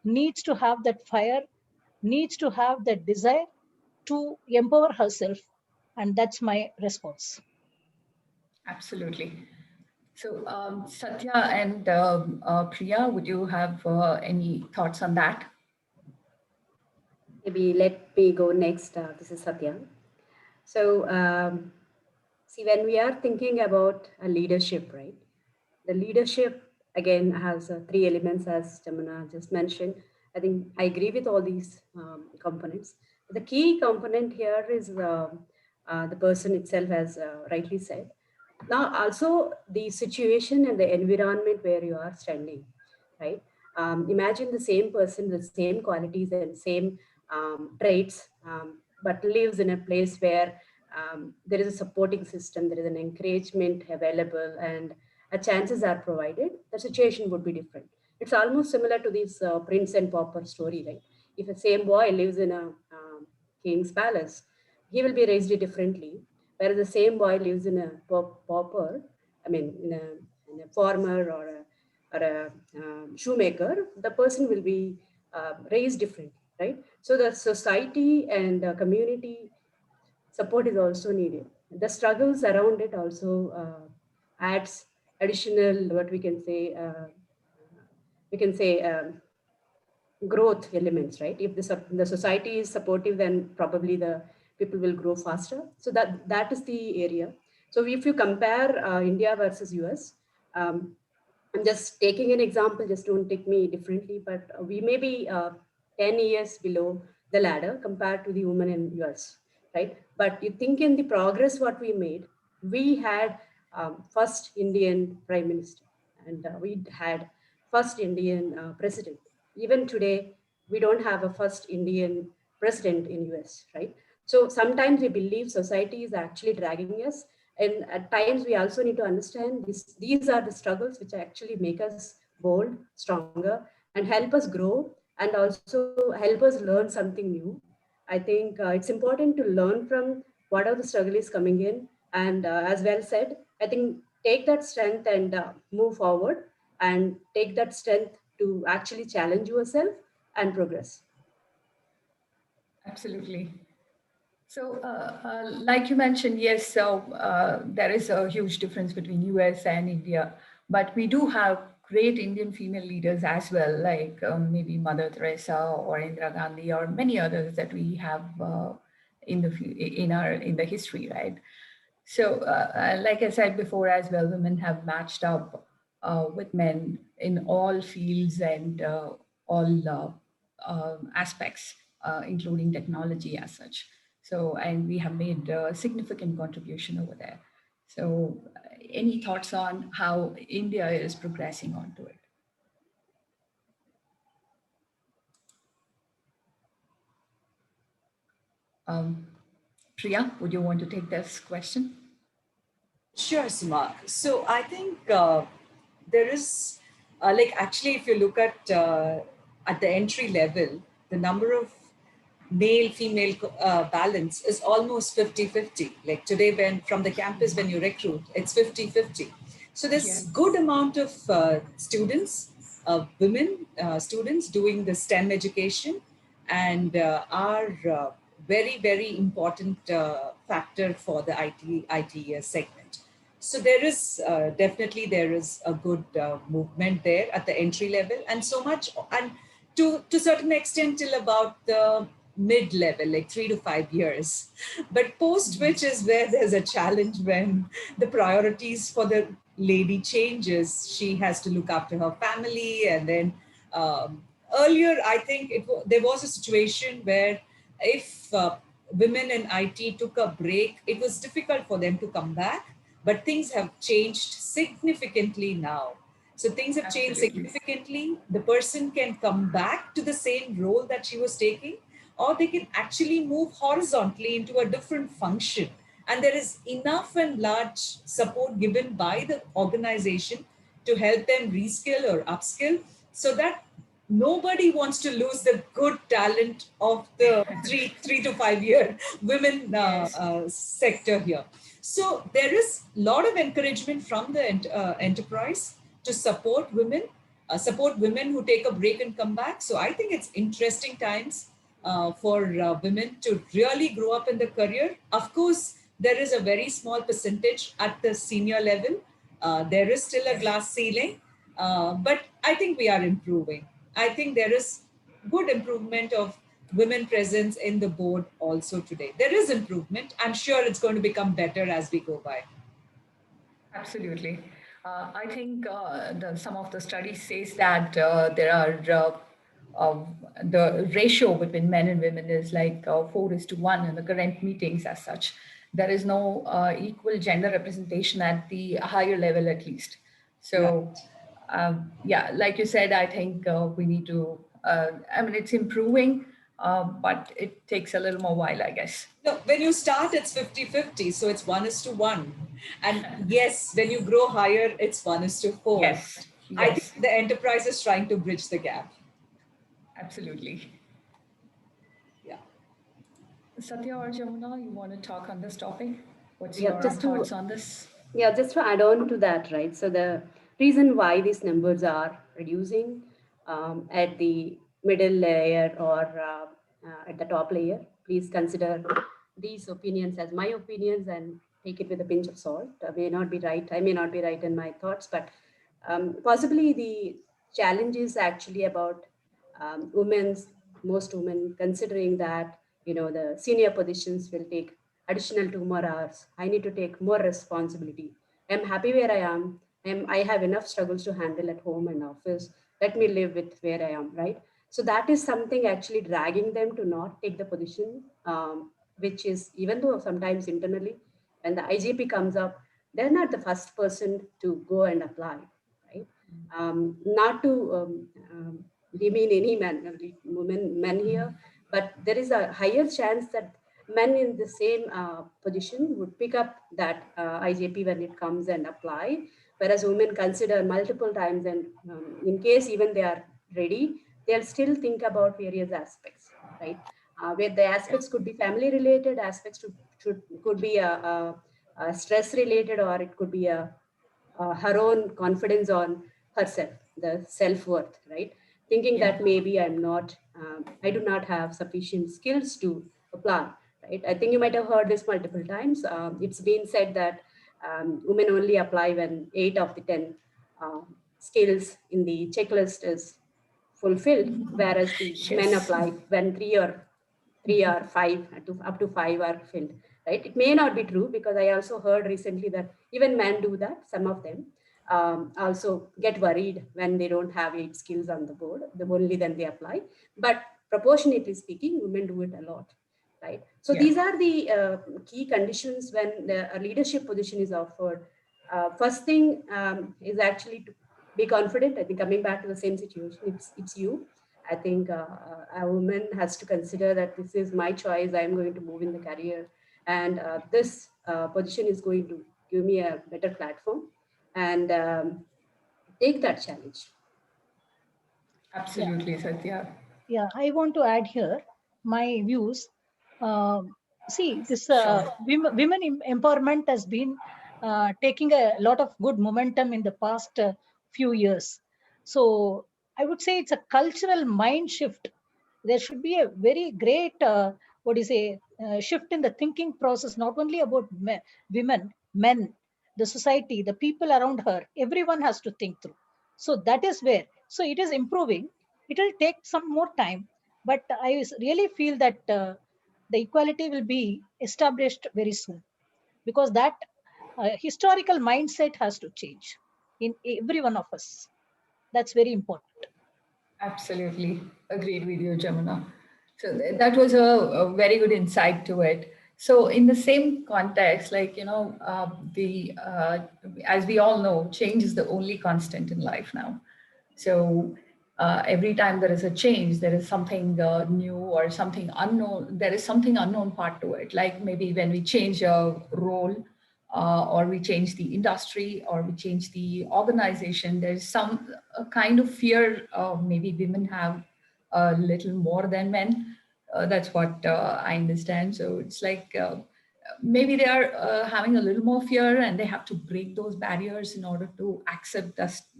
needs to have that fire, needs to have that desire to empower herself. And that's my response. Absolutely. So Satya and Priya, would you have any thoughts on that? Maybe let me go next. This is Satya. So, see, when we are thinking about a leadership, right? The leadership again has three elements, as Jamuna just mentioned. I think I agree with all these components. The key component here is the person itself, as rightly said. Now, also the situation and the environment where you are standing, right? Imagine the same person with same qualities and same traits, but lives in a place where there is a supporting system, there is an encouragement available, and chances are provided. The situation would be different. It's almost similar to this prince and pauper story, right? If a same boy lives in a king's palace, he will be raised differently. Whereas the same boy lives in a pauper, I mean, in a farmer or a shoemaker, the person will be raised differently, right? So the society and community support is also needed. The struggles around it also adds additional, what we can say growth elements, right? If the society is supportive, then probably the people will grow faster. So that is the area. So if you compare India versus US, I'm just taking an example, just don't take me differently, but we may be 10 years below the ladder compared to the women in US, right? But you think in the progress what we made, we had first Indian Prime Minister, and we had first Indian president. Even today, we don't have a first Indian president in US, right? So sometimes we believe society is actually dragging us, And at times we also need to understand these are the struggles which actually make us bold, stronger, and help us grow, and also help us learn something new. I think it's important to learn from whatever the struggle is coming in. And as well said, I think take that strength and move forward, and take that strength to actually challenge yourself and progress. Absolutely. So, like you mentioned, yes, so there is a huge difference between US and India, but we do have great Indian female leaders as well, like maybe Mother Teresa or Indira Gandhi or many others that we have in the history, right? So, like I said before as well, women have matched up with men in all fields and all aspects, including technology as such. So, and we have made a significant contribution over there. So, any thoughts on how India is progressing onto it? Priya, would you want to take this question? Sure, Suma. So I think there is, actually, if you look at the entry level, the number of male-female balance is almost 50-50. Like today, when from the campus, when you recruit, it's 50-50. So there's Yes. good amount of students, women students doing the STEM education, and are very, very important factor for the IT segment. So there is definitely there is a good movement there at the entry level, and so much, and to certain extent till about the mid level, like 3 to 5 years. But post which is where there's a challenge when the priorities for the lady changes. She has to look after her family, and then earlier I think there was a situation where if women in IT took a break, it was difficult for them to come back. But things have changed significantly now. So things have changed Absolutely. significantly. The person can come back to the same role that she was taking, or they can actually move horizontally into a different function. And there is enough and large support given by the organization to help them reskill or upskill, so that nobody wants to lose the good talent of the 3 to 5 year women Yes. sector here. So there is a lot of encouragement from the enterprise to support women who take a break and come back. So I think it's interesting times for women to really grow up in the career. Of course, there is a very small percentage at the senior level. There is still a glass ceiling, but I think we are improving. I think there is good improvement of women presence in the board also today. There is improvement. I'm sure it's going to become better as we go by. Absolutely. I think some of the studies says that there are the ratio between men and women is like 4:1 in the current meetings as such. There is no equal gender representation at the higher level at least. So yeah, like you said, I think we need to, I mean, it's improving, but it takes a little more while, I guess. No, when you start, it's 50-50. So it's 1:1. And yes, when you grow higher, it's 1:4. Yes, I think yes, the enterprise is trying to bridge the gap. absolutely. Yeah. Satya or Jamuna, you want to talk on this topic? What's Yeah, your thoughts on this? just to add on to that, right? So the reason why these numbers are reducing at the middle layer or at the top layer, please consider these opinions as my opinions and take it with a pinch of salt. I may not be right. I may not be right in my thoughts, but possibly the challenge is actually about women's, most women considering that, the senior positions will take additional 2 more hours. I need to take more responsibility. I'm happy where I am. I have enough struggles to handle at home and office. Let me live with where I am, right? So that is something actually dragging them to not take the position, which is, even though sometimes internally, when the IGP comes up, they're not the first person to go and apply, right? Not to demean any man, women, men here, but there is a higher chance that men in the same position would pick up that IJP when it comes and apply, whereas women consider multiple times, and in case even they are ready, they'll still think about various aspects, right? Where the aspects could be family related, aspects could be a stress related, or it could be her own confidence on herself, the self-worth, right? Thinking that maybe I do not have sufficient skills to apply, right? I think you might have heard this multiple times. It's been said that women only apply when 8 of the 10 skills in the checklist is fulfilled, whereas the men Yes. apply when three or five up to five are filled, right? It may not be true, because I also heard recently that even men do that. Some of them also get worried when they don't have 8 skills on the board. Only then they apply. But proportionately speaking, women do it a lot, right? So these are the key conditions when a leadership position is offered. First thing is actually to be confident. I think coming back to the same situation, it's you. I think a woman has to consider that this is my choice. I'm going to move in the career, and this position is going to give me a better platform, and take that challenge. Absolutely, Satya. Yeah, I want to add here my views. See, this women empowerment has been taking a lot of good momentum in the past few years. So I would say it's a cultural mind shift. There should be a very great, shift in the thinking process, not only about women, men, the society, the people around her. Everyone has to think through. So that is where. So it is improving. It will take some more time, but I really feel that the equality will be established very soon, because that historical mindset has to change in every one of us. That's very important. Absolutely agreed with you, Jamuna. So that was a very good insight to it. So in the same context, like, as we all know, change is the only constant in life now. So every time there is a change, there is something new or something unknown. There is something unknown part to it. Like maybe when we change a role, or we change the industry, or we change the organization, there's some kind of fear maybe women have a little more than men. That's what I understand. So it's like maybe they are having a little more fear, and they have to break those barriers in order to accept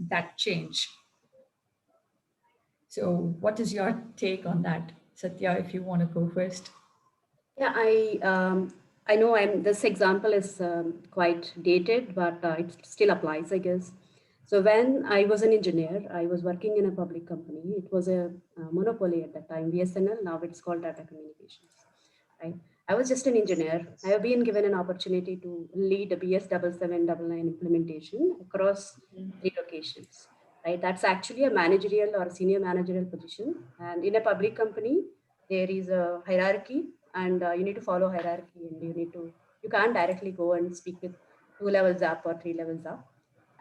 that change. So what is your take on that, Satya, if you want to go first? Yeah, I know this example is quite dated, but it still applies, I guess. So when I was an engineer, I was working in a public company. It was a monopoly at that time, BSNL. Now it's called Tata Communications. Right? I was just an engineer. I have been given an opportunity to lead a BS 7799 implementation across 3 locations. Right? That's actually a managerial or senior managerial position. And in a public company, there is a hierarchy, and you need to follow hierarchy, and you can't directly go and speak with 2 levels up or 3 levels up.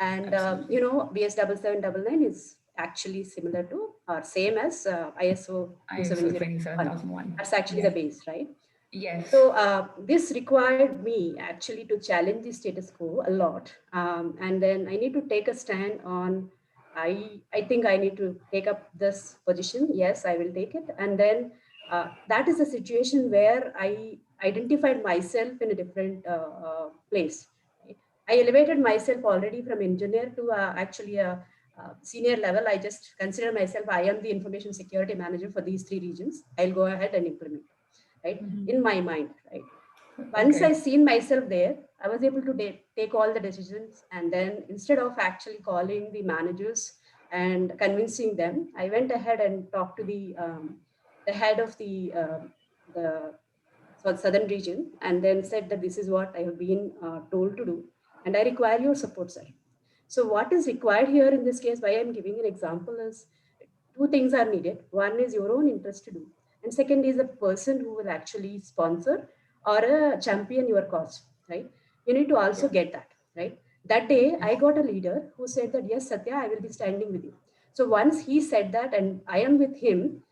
And BS 7799 is actually similar to or same as ISO 27001. That's actually the base, right? Yes. So this required me actually to challenge the status quo a lot, and then I need to take a stand on. I think I need to take up this position. Yes, I will take it, and then that is a situation where I identified myself in a different place. Right? I elevated myself already from engineer to actually a senior level. I just consider myself, I am the information security manager for these 3 regions. I'll go ahead and implement, right? In my mind, right? Once I seen myself there, I was able to take all the decisions. And then instead of actually calling the managers and convincing them, I went ahead and talked to the head of the southern region, and then said that this is what I have been told to do, and I require your support, sir. So what is required here in this case, why I'm giving an example, is 2 things are needed. One is your own interest to do, and second is a person who will actually sponsor or champion your cause, right? You need to also get that, right? That day, I got a leader who said that, yes, Satya, I will be standing with you. So once he said that, and I am with him,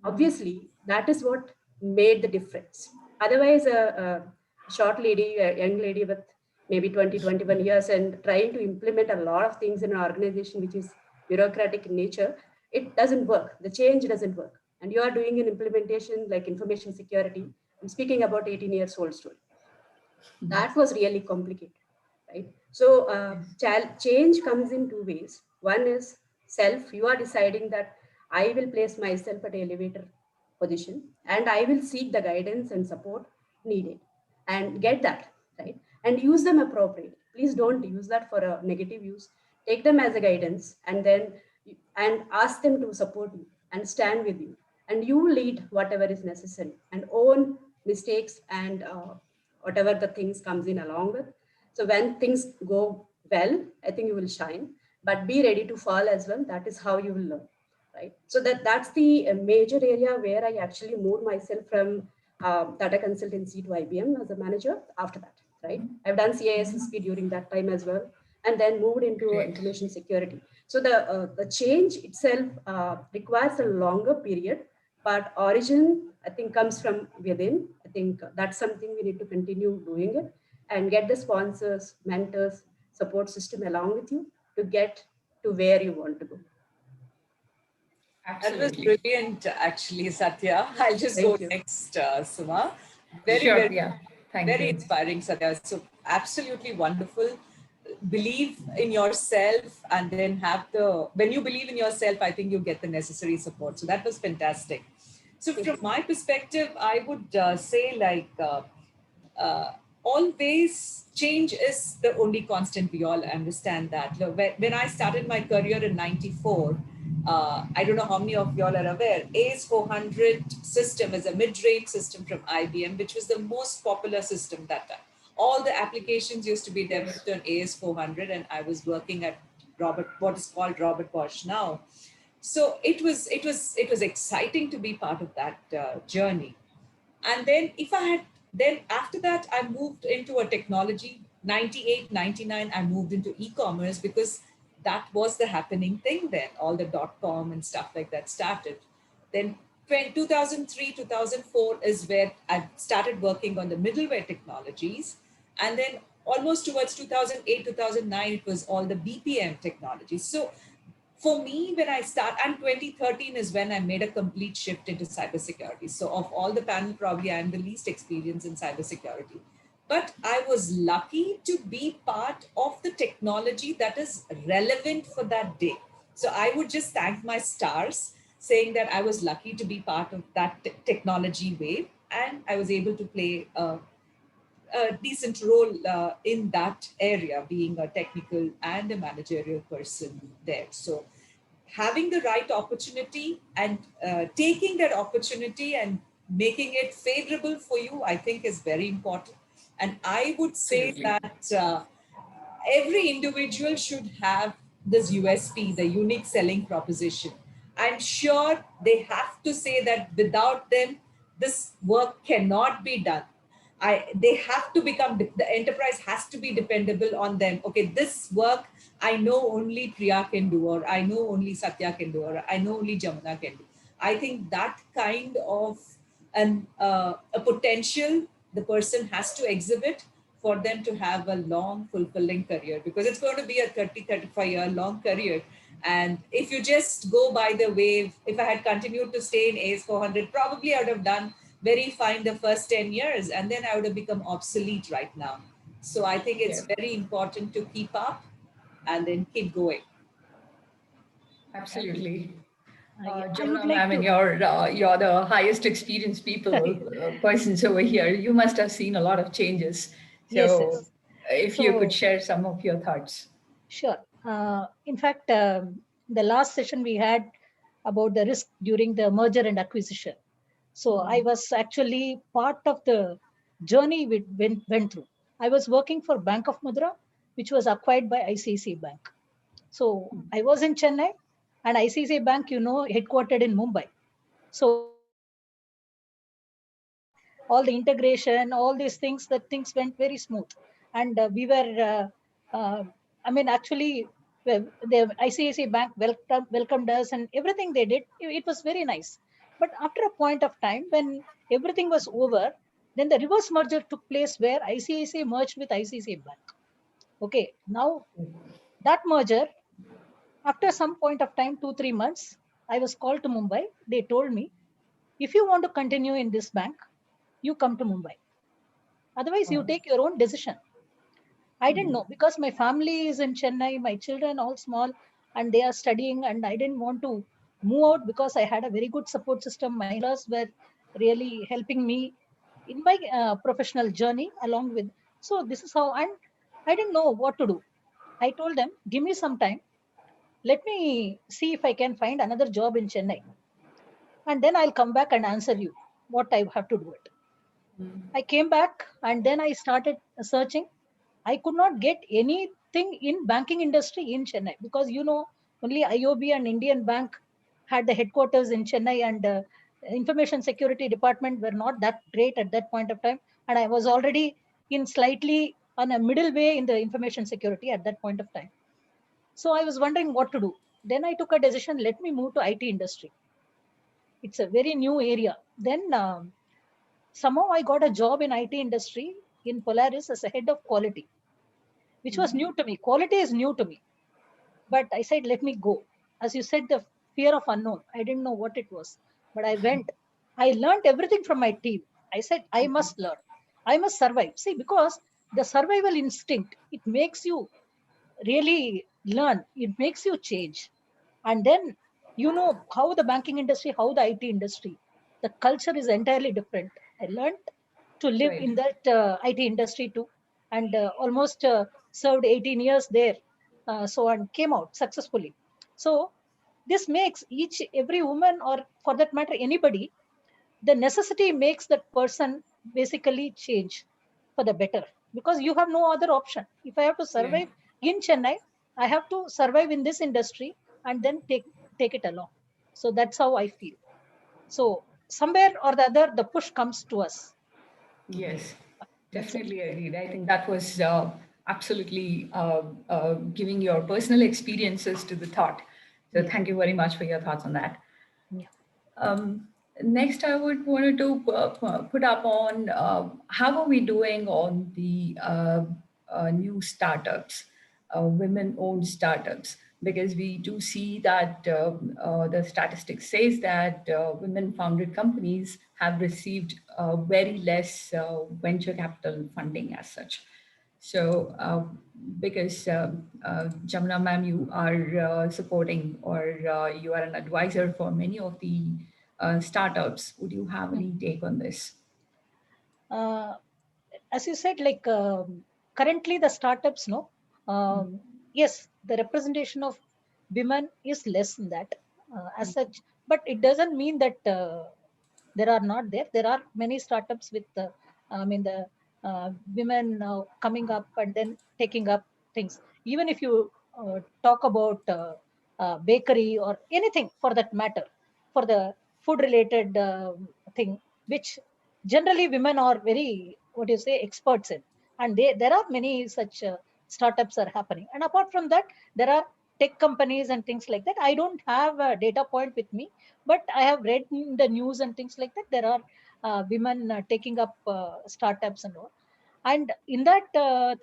obviously, that is what made the difference. Otherwise, a short lady, a young lady with maybe 20, 21 years and trying to implement a lot of things in an organization which is bureaucratic in nature, it doesn't work. The change doesn't work. And you are doing an implementation like information security. I'm speaking about 18 years old story. That was really complicated, right? So change comes in two ways. One is self. You are deciding that I will place myself at elevator position and I will seek the guidance and support needed and get that, right? And use them appropriately. Please don't use that for a negative use. Take them as a guidance and then and ask them to support you and stand with you. And you lead whatever is necessary and own mistakes and whatever the things comes in along with. So when things go well, I think you will shine, but be ready to fall as well. That is how you will learn, right? So that's the major area where I actually moved myself from data consultancy to IBM as a manager after that, right? I've done CISSP during that time as well, and then moved into information security. So the change itself requires a longer period, but origin, I think, comes from within. I think that's something we need to continue doing it and get the sponsors, mentors, support system along with you to get to where you want to go. Absolutely. That was brilliant, actually, Satya. I'll just Thank go you. next, Suma. Very, Sure, very, yeah. Thank very you. inspiring, Satya. So absolutely wonderful. Believe in yourself, and then when you believe in yourself, I think you get the necessary support. So that was fantastic. So from my perspective, I would say always change is the only constant. We all understand that. When I started my career in 94, I don't know how many of y'all are aware, AS400 system is a mid-range system from IBM, which was the most popular system that time. All the applications used to be developed on AS400, and I was working at what is called Robert Bosch now. So it was exciting to be part of that journey. And then after that, I moved into a technology. 98, 99, I moved into e-commerce because that was the happening thing then. All the .com and stuff like that started. Then 2003, 2004 is where I started working on the middleware technologies. And then almost towards 2008, 2009, it was all the BPM technologies. So for me, when I start, and 2013 is when I made a complete shift into cybersecurity. So of all the panel, probably I'm the least experienced in cybersecurity. But I was lucky to be part of the technology that is relevant for that day. So I would just thank my stars, saying that I was lucky to be part of that technology wave, and I was able to play a decent role in that area, being a technical and a managerial person there. So having the right opportunity and taking that opportunity and making it favorable for you, I think is very important. And I would say that every individual should have this USP, the unique selling proposition. I'm sure they have to say that without them, this work cannot be done. They have to become, the enterprise has to be dependable on them. Okay, this work I know only Priya can do, or I know only Satya can do, or I know only Jamuna can do. I think that kind of a potential the person has to exhibit for them to have a long, fulfilling career, because it's going to be a 30, 35-year long career. And if you just go by the wave, if I had continued to stay in AS400, probably I would have done very fine the first 10 years, and then I would have become obsolete right now. So I think it's very important to keep up and then keep going. Absolutely. I Jamuna, would like I mean, to. you're the highest experienced persons over here. You must have seen a lot of changes. Yes, So yes. if you could So, share some of your thoughts. sure. In fact, the last session we had about the risk during the merger and acquisition. So I was actually part of the journey we went through. I was working for Bank of Madura, which was acquired by ICICI Bank. So I was in Chennai, and ICICI Bank, headquartered in Mumbai. So all the integration, all these things, that things went very smooth. And we were, actually, well, the ICICI Bank welcomed us, and everything they did, it was very nice. But after a point of time, when everything was over, Then the reverse merger took place where ICICI merged with ICICI Bank. Okay, now that merger, after some point of time, 2-3 months, I was called to Mumbai. They told me, if you want to continue in this bank, you come to Mumbai. Otherwise, you take your own decision. I didn't know because my family is in Chennai, my children all small and they are studying, and I didn't want to move out because I had a very good support system. My in-laws were really helping me in my professional journey along with. So this is how, and I didn't know what to do. I told them, give me some time. Let me see if I can find another job in Chennai. And then I'll come back and answer you what I have to do it. I came back and then I started searching. I could not get anything in banking industry in Chennai because only IOB and Indian Bank had the headquarters in Chennai, and information security department were not that great at that point of time. And I was already in slightly on a middle way in the information security at that point of time. So I was wondering what to do. Then I took a decision, let me move to IT industry. It's a very new area. Then somehow I got a job in IT industry in Polaris as a head of quality, which was new to me. Quality is new to me. But I said, let me go. As you said, the fear of unknown. I didn't know what it was. But I went. I learned everything from my team. I said, I must learn. I must survive. See, because the survival instinct, it makes you really learn. It makes you change. And then how the banking industry, how the IT industry, the culture is entirely different. I learned to live in that IT industry too, and almost served 18 years there. So and came out successfully. So this makes every woman, or for that matter anybody, the necessity makes that person basically change for the better, because you have no other option. If I have to survive in Chennai, I have to survive in this industry and then take it along. So that's how I feel. So somewhere or the other, the push comes to us. Yes, That's it. definitely agreed. I think that was absolutely giving your personal experiences to the thought. So Yeah. thank you very much for your thoughts on that. Yeah. Next, I would want to put up on how are we doing on the new startups, women-owned startups, because we do see that the statistics says that women-founded companies have received very less venture capital funding as such. So, because Jamuna ma'am, you are supporting, or you are an advisor for many of the startups. Would you have any take on this? As you said, like currently the startups, yes, the representation of women is less than that as such, but it doesn't mean that there are not there. There are many startups with, the women coming up and then taking up things. Even if you talk about bakery or anything for that matter, for the food related thing, which generally women are very, what do you say, experts in. And there are many such startups are happening. And apart from that, there are tech companies and things like that. I don't have a data point with me, but I have read in the news and things like that. There are women taking up startups and all. And in that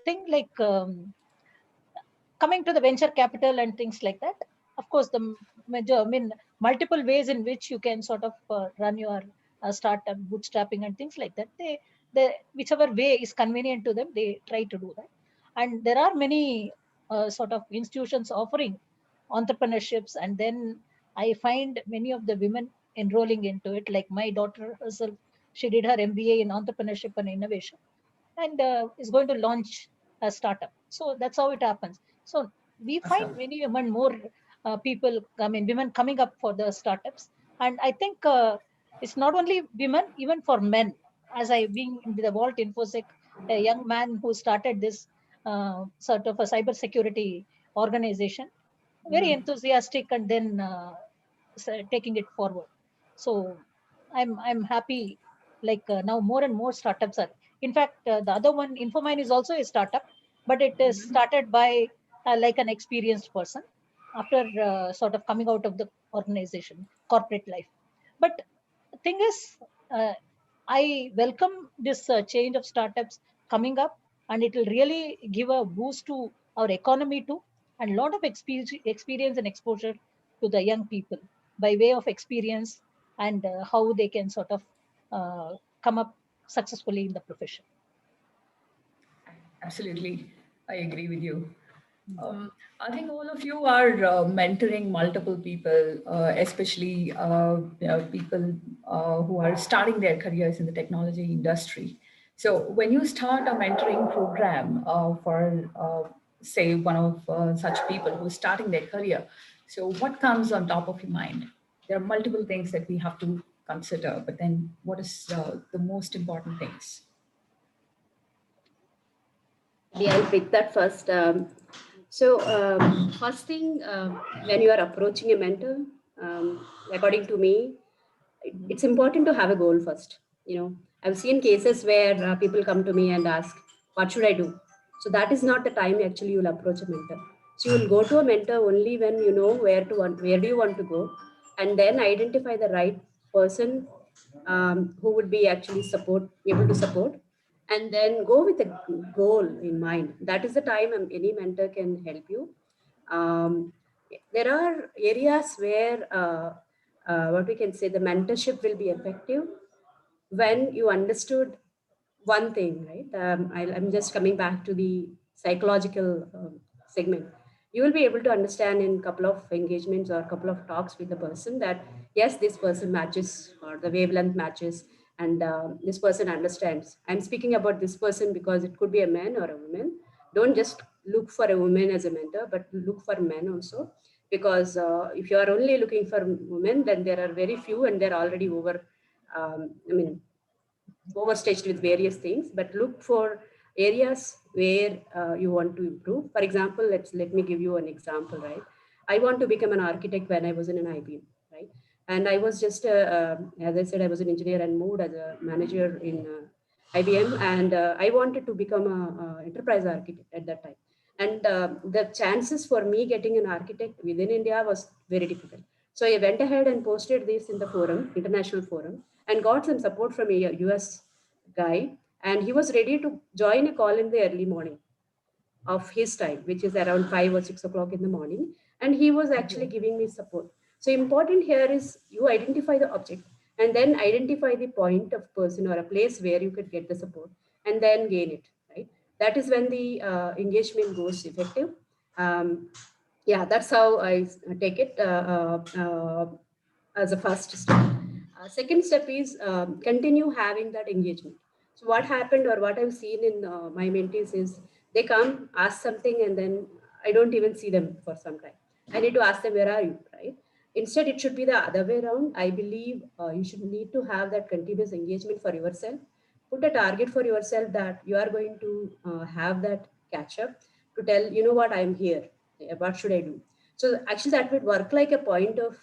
thing, like coming to the venture capital and things like that, of course, the multiple ways in which you can sort of run your startup, bootstrapping and things like that. They whichever way is convenient to them, they try to do that. And there are many sort of institutions offering entrepreneurships, and then I find many of the women enrolling into it. Like my daughter herself, she did her MBA in entrepreneurship and innovation, and is going to launch a startup. So that's how it happens. So we find many women, more people, women coming up for the startups. And I think it's not only women, even for men. As I being in the Vault Infosec, a young man who started this sort of a cybersecurity organization, very enthusiastic, and then taking it forward. So I'm happy. Like now, more and more startups are. In fact, the other one, Infomine, is also a startup, but it is started by like an experienced person after sort of coming out of the organization, corporate life. But the thing is, uh, I welcome this change of startups coming up, and it will really give a boost to our economy too, and a lot of experience and exposure to the young people by way of experience and how they can sort of come up successfully in the profession. Absolutely, I agree with you. I think all of you are mentoring multiple people, especially people who are starting their careers in the technology industry. So when you start a mentoring program for, say, one of such people who is starting their career, so what comes on top of your mind? There are multiple things that we have to consider, but then what is the most important things? Yeah, I'll pick that first. First thing, when you are approaching a mentor, according to me, it's important to have a goal first. I've seen cases where people come to me and ask, "What should I do?" So that is not the time actually you'll approach a mentor. So you'll go to a mentor only when you know where do you want to go, and then identify the right person who would be actually able to support, and then go with a goal in mind. That is the time any mentor can help you. um, there are areas where what we can say, the mentorship will be effective when you understood one thing, right? I'm just coming back to the psychological segment. You will be able to understand in a couple of engagements or a couple of talks with the person that yes, this person matches, or the wavelength matches, and this person understands. I'm speaking about this person because it could be a man or a woman. Don't just look for a woman as a mentor, but look for men also, because if you are only looking for women, then there are very few and they're already overstretched with various things. But look for areas where you want to improve. For example, let me give you an example, right? I want to become an architect when I was in an IBM, right? And I was just as I said, I was an engineer and moved as a manager in IBM, and I wanted to become a enterprise architect at that time. And the chances for me getting an architect within India was very difficult. So I went ahead and posted this in the forum, international forum, and got some support from a US guy. And he was ready to join a call in the early morning of his time, which is around 5 or 6 o'clock in the morning. And he was actually giving me support. So important here is you identify the object and then identify the point of person or a place where you could get the support, and then gain it, right? That is when the engagement goes effective. Um, yeah, that's how I take it as a first step. Second step is continue having that engagement. So what happened, or what I've seen in my mentees is they come, ask something, and then I don't even see them for some time. I need to ask them, where are you, right? Instead, it should be the other way around. I believe you should need to have that continuous engagement for yourself. Put a target for yourself that you are going to have that catch up to tell, you know what, I'm here. What should I do? So actually that would work like a point of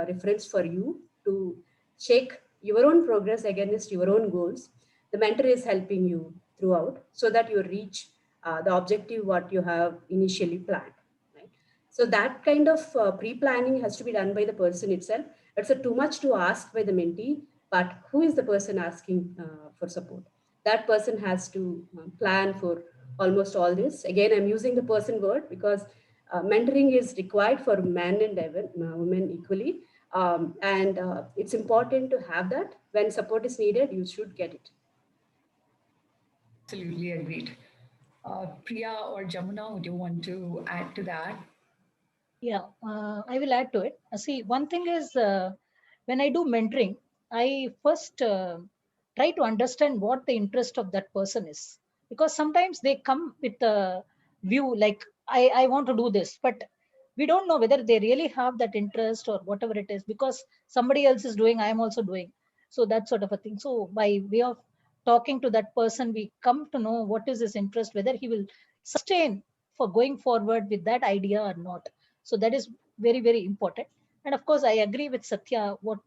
reference for you to check your own progress against your own goals. The mentor is helping you throughout so that you reach the objective what you have initially planned. Right? So that kind of pre-planning has to be done by the person itself. It's too much to ask by the mentee, but who is the person asking for support? That person has to plan for almost all this. Again, I'm using the person word because mentoring is required for men and women equally. And it's important to have that. When support is needed, you should get it. Absolutely agreed. Priya or Jamuna, would you want to add to that? Yeah, I will add to it. See, one thing is when I do mentoring, I first try to understand what the interest of that person is. Because sometimes they come with a view like, I want to do this, but we don't know whether they really have that interest or whatever it is, because somebody else is doing, I am also doing. So that sort of a thing. So by way of talking to that person, we come to know what is his interest, whether he will sustain for going forward with that idea or not. So that is very, very important. And of course, I agree with Satya, what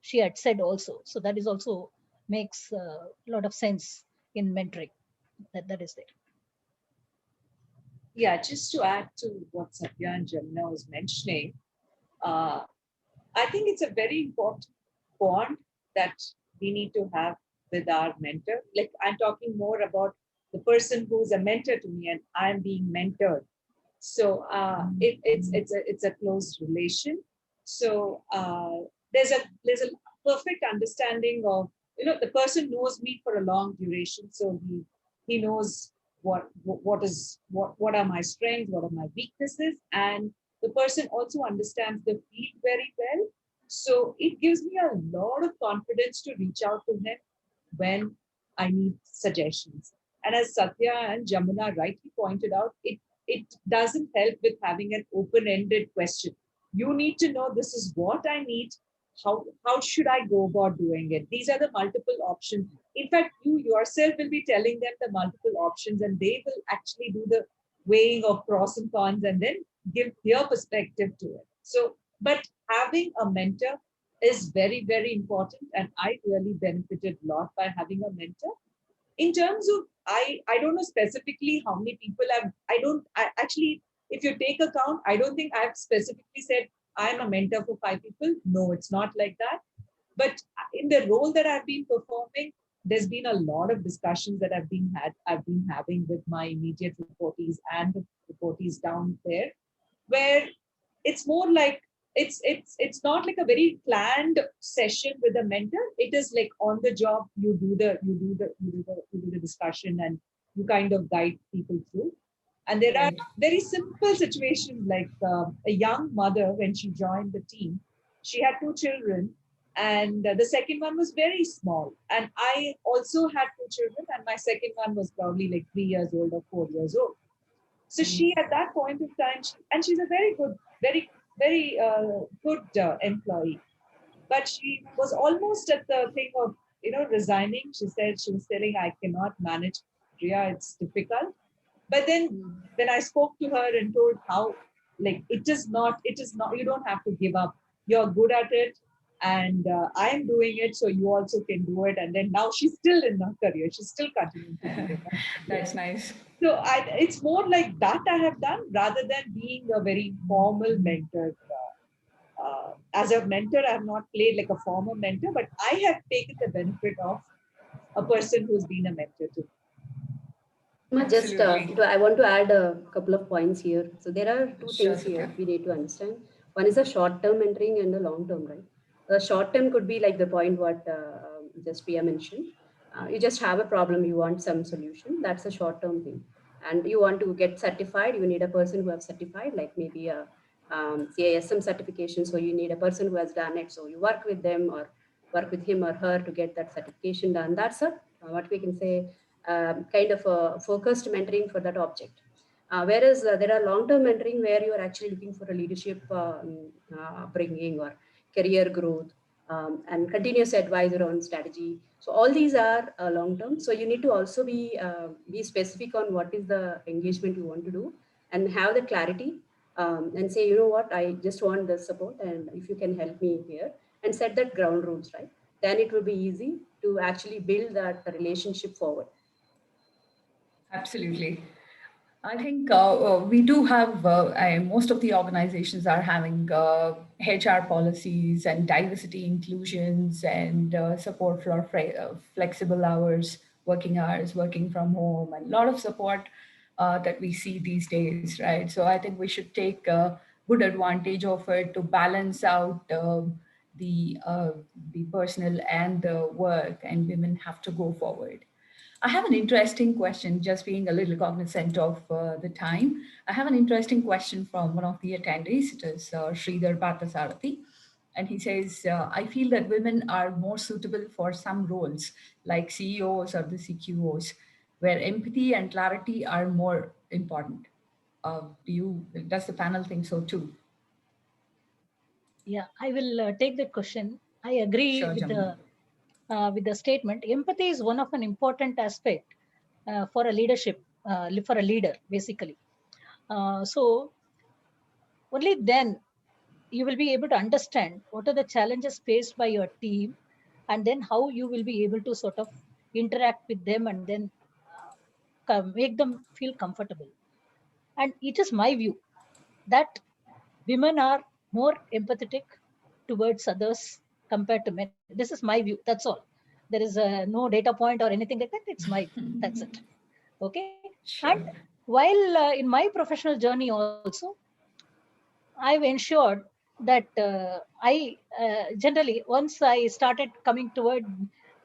she had said also. So that is also makes a lot of sense in mentoring. That is there. Yeah, just to add to what Satya and Jamuna was mentioning, I think it's a very important bond that we need to have with our mentor. Like I'm talking more about the person who's a mentor to me and I'm being mentored. So it's a close relation. So there's a perfect understanding of, the person knows me for a long duration, so he knows what are my strengths, what are my weaknesses, and the person also understands the field very well. So it gives me a lot of confidence to reach out to him when I need suggestions. And as Satya and Jamuna rightly pointed out, it doesn't help with having an open-ended question. You need to know, this is what I need. How should I go about doing it? These are the multiple options. In fact, you yourself will be telling them the multiple options, and they will actually do the weighing of pros and cons and then give their perspective to it. So, but having a mentor is very, very important. And I really benefited a lot by having a mentor. In terms of, I don't know specifically how many people have, I actually, if you take account, I don't think I've specifically said I'm a mentor for 5 people. No, it's not like that. But in the role that I've been performing, there's been a lot of discussions that I've been having with my immediate reportees and the reportees down there, where it's more like it's not like a very planned session with a mentor. It is like on the job. You do the discussion and you kind of guide people through. And there are very simple situations like a young mother, when she joined the team, she had 2 children, and the second one was very small. And I also had 2 children, and my second one was probably like 3 years old or 4 years old. So she, at that point of time, and she's a very good, very good employee, but she was almost at the thing of, resigning. She said, she was telling, I cannot manage, Priya, it's difficult. But then when I spoke to her and told how, like, it is not, you don't have to give up. You're good at it. And I'm doing it, so you also can do it. And then now she's still in her career. She's still continuing to do it. That's nice. So it's more like that I have done rather than being a very formal mentor. As a mentor, I have not played like a formal mentor, but I have taken the benefit of a person who's been a mentor to me. Just I want to add a couple of points here. So there are two things Satya. here we need to understand. One is a short-term mentoring and a long-term, right? The short-term could be like the point what just Priya mentioned. You just have a problem, you want some solution. That's a short-term thing. And you want to get certified, you need a person who have certified, like maybe a CISM certification. So you need a person who has done it. So you work with them or work with him or her to get that certification done. That's a what we can say kind of a focused mentoring for that object. Whereas there are long-term mentoring where you are actually looking for a leadership bringing or career growth and continuous advice around strategy. So all these are long-term. So you need to also be specific on what is the engagement you want to do and have the clarity and say, you know what, I just want the support and if you can help me here and set that ground rules, right? Then it will be easy to actually build that relationship forward. Absolutely. I think we do have, most of the organizations are having HR policies and diversity inclusions and support for flexible hours, working hours, working from home, and a lot of support that we see these days, right? So I think we should take good advantage of it to balance out the personal and the work, and women have to go forward. I have an interesting question, just being a little cognizant of the time. I have an interesting question from one of the attendees. It is Sridhar Parthasarathi. And he says, I feel that women are more suitable for some roles like CEOs or the CQOs, where empathy and clarity are more important. Does the panel think so too? Yeah, I will take the question. I agree Sure, with the statement. Empathy is one of an important aspect for a leadership, for a leader, basically. So only then you will be able to understand what are the challenges faced by your team, and then how you will be able to sort of interact with them and then make them feel comfortable. And it is my view that women are more empathetic towards others compared to men. This is my view. That's all. there is no data point or anything like that. It's my view. That's it. Okay. Sure. And while in my professional journey also, I've ensured that generally, once I started coming toward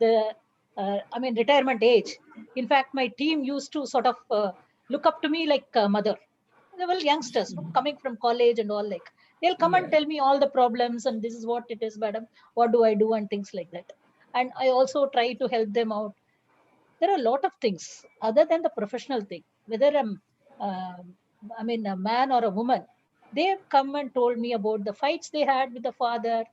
the, retirement age, in fact, my team used to sort of look up to me like a mother. They were youngsters coming from college and all, like they'll come and tell me all the problems and this is what it is, madam, what do I do, and things like that. And I also try to help them out. There are a lot of things other than the professional thing, whether a man or a woman. They have come and told me about the fights they had with the father,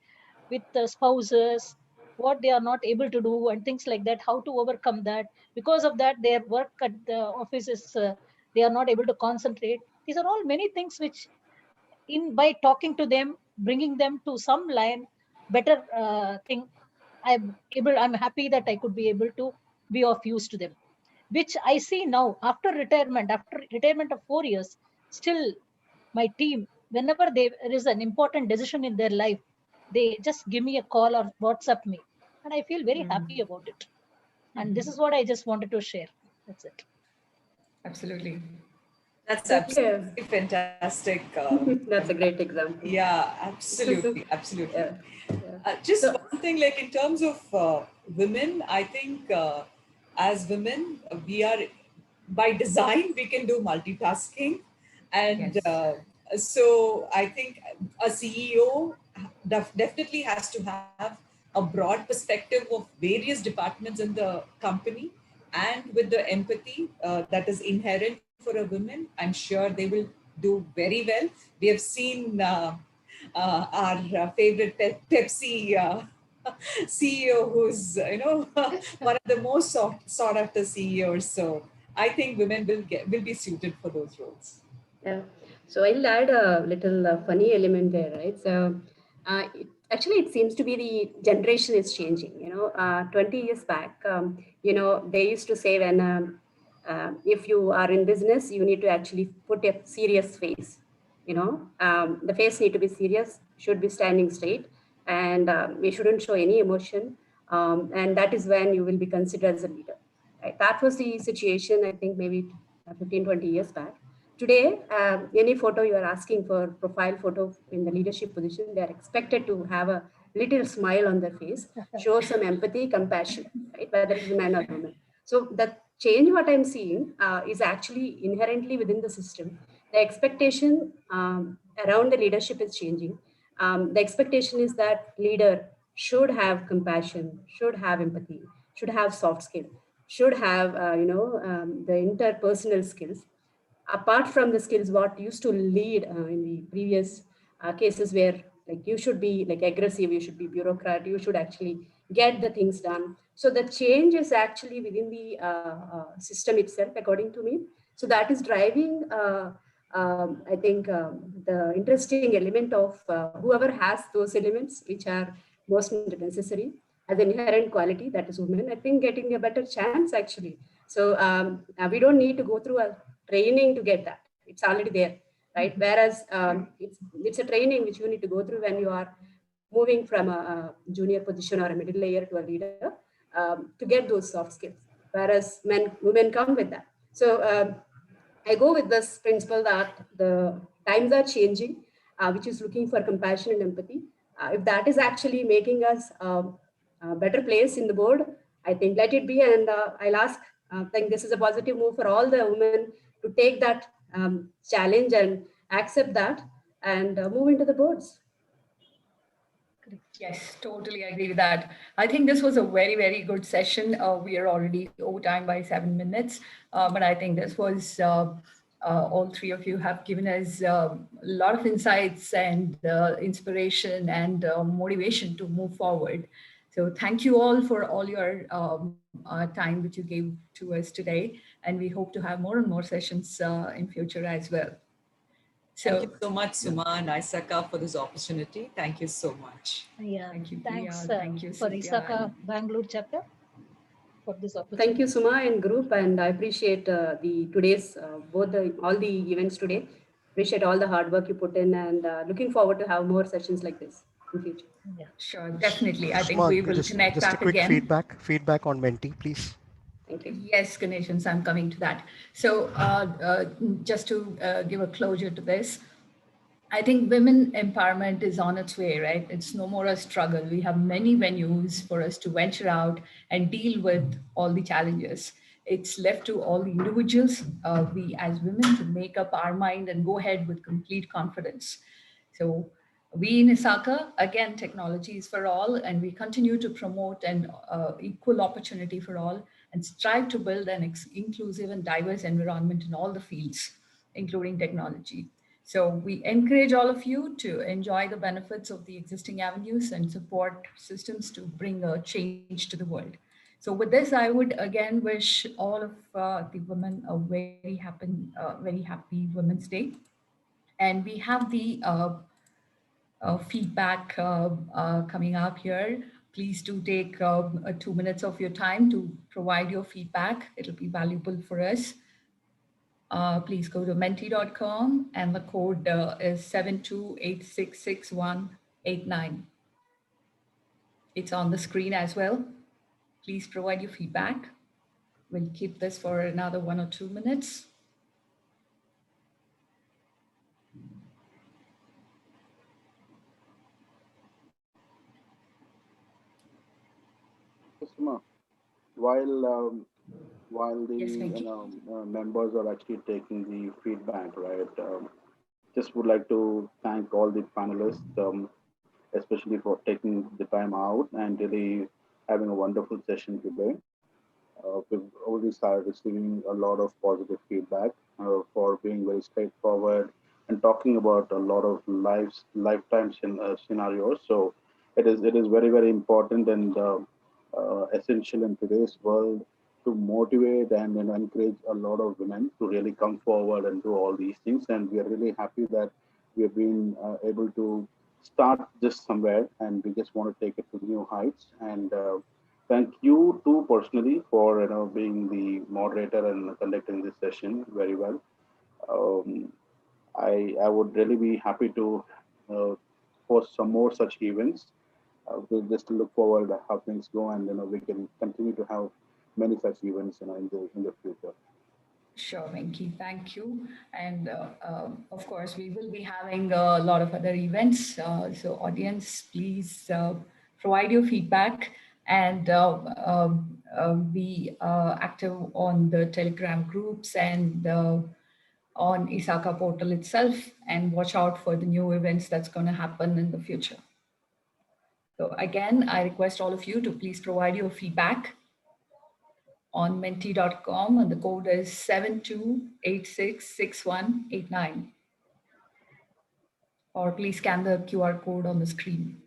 with the spouses, what they are not able to do, and things like that, how to overcome that. Because of that, their work at the office is, they are not able to concentrate. These are all many things which, in by talking to them, bringing them to some line, better thing, I'm happy that I could be able to be of use to them, which I see now after retirement of 4 years. Still, my team, whenever there is an important decision in their life, they just give me a call or WhatsApp me, and I feel very happy about it. And this is what I just wanted to share. That's it. Absolutely. That's Thank you. absolutely fantastic. That's a great example. Yeah, absolutely, absolutely. Yeah. Just So- one thing, like in terms of women, I think as women, we are by design, we can do multitasking. And so I think a CEO definitely has to have a broad perspective of various departments in the company, and with the empathy that is inherent for a woman, I'm sure they will do very well. We have seen our favorite Pepsi CEO, who's one of the most sought after CEOs. So I think women will be suited for those roles. Yeah. So I'll add a little funny element there, right? So actually, it seems to be the generation is changing. 20 years back, they used to say when if you are in business, you need to actually put a serious face. The face need to be serious, should be standing straight, and we shouldn't show any emotion. And that is when you will be considered as a leader. Right? That was the situation, I think, maybe 15, 20 years back. Today, any photo you are asking for, profile photo in the leadership position, they are expected to have a little smile on their face, show some empathy, compassion, right? Whether it is a man or woman. So the change what I'm seeing is actually inherently within the system. The expectation around the leadership is changing. The expectation is that leader should have compassion, should have empathy, should have soft skill, should have the interpersonal skills. Apart from the skills what used to lead in the previous cases, where like you should be like aggressive, you should be bureaucrat, you should actually get the things done. So the change is actually within the system itself, according to me. So that is driving I think the interesting element of whoever has those elements which are most necessary as an inherent quality, that is women, I think getting a better chance actually. So we don't need to go through a training to get that. It's already there, right? Whereas it's a training which you need to go through when you are moving from a junior position or a middle layer to a leader to get those soft skills. Whereas women come with that. So I go with this principle that the times are changing, which is looking for compassion and empathy. If that is actually making us a better place in the board, I think let it be. And I'll ask, I think this is a positive move for all the women to take that challenge and accept that and move into the boards. Yes, totally agree with that. I think this was a very, very good session. We are already over time by 7 minutes, but I think this was, all three of you have given us a lot of insights and inspiration and motivation to move forward. So thank you all for all your time which you gave to us today. And we hope to have more and more sessions in future as well. Thank you so much, Suma and ISACA, for this opportunity. Thank you so much. Yeah. Thank you, Thanks Priya. Thank you, for Satya. ISACA Bangalore chapter for this opportunity. Thank you, Suma and group, and I appreciate the today's all the events today. Appreciate all the hard work you put in, and looking forward to have more sessions like this in future. Yeah. Sure, definitely. I think Suma, we will just connect a back quick again. feedback on Menti, please. Thank you. Yes, Ganeshan, I'm coming to that. So just to give a closure to this, I think women empowerment is on its way, right? It's no more a struggle. We have many venues for us to venture out and deal with all the challenges. It's left to all the individuals, we as women, to make up our mind and go ahead with complete confidence. So we in ISACA, again, technology is for all, and we continue to promote an equal opportunity for all and strive to build an inclusive and diverse environment in all the fields, including technology. So we encourage all of you to enjoy the benefits of the existing avenues and support systems to bring a change to the world. So with this, I would again wish all of the women a very happy Women's Day. And we have the feedback coming up here. Please do take 2 minutes of your time to provide your feedback. It'll be valuable for us. Please go to menti.com and the code is 72866189. It's on the screen as well. Please provide your feedback. We'll keep this for another 1 or 2 minutes. Suma, while the Yes, members are actually taking the feedback, right? Just would like to thank all the panelists, especially for taking the time out and really having a wonderful session today. We've already started receiving a lot of positive feedback for being very straightforward and talking about a lot of lifetime scenarios. So it is very important and essential in today's world to motivate and encourage a lot of women to really come forward and do all these things. And we are really happy that we have been able to start just somewhere, and we just want to take it to new heights. And thank you too personally for being the moderator and conducting this session very well. Um, I would really be happy to host some more such events. We'll just look forward to how things go, and we can continue to have many such events in the future. Sure, Venki, thank you. And of course, we will be having a lot of other events. So audience, please provide your feedback and be active on the Telegram groups and on ISACA portal itself, and watch out for the new events that's going to happen in the future. So again, I request all of you to please provide your feedback on menti.com, and the code is 72866189. Or please scan the QR code on the screen.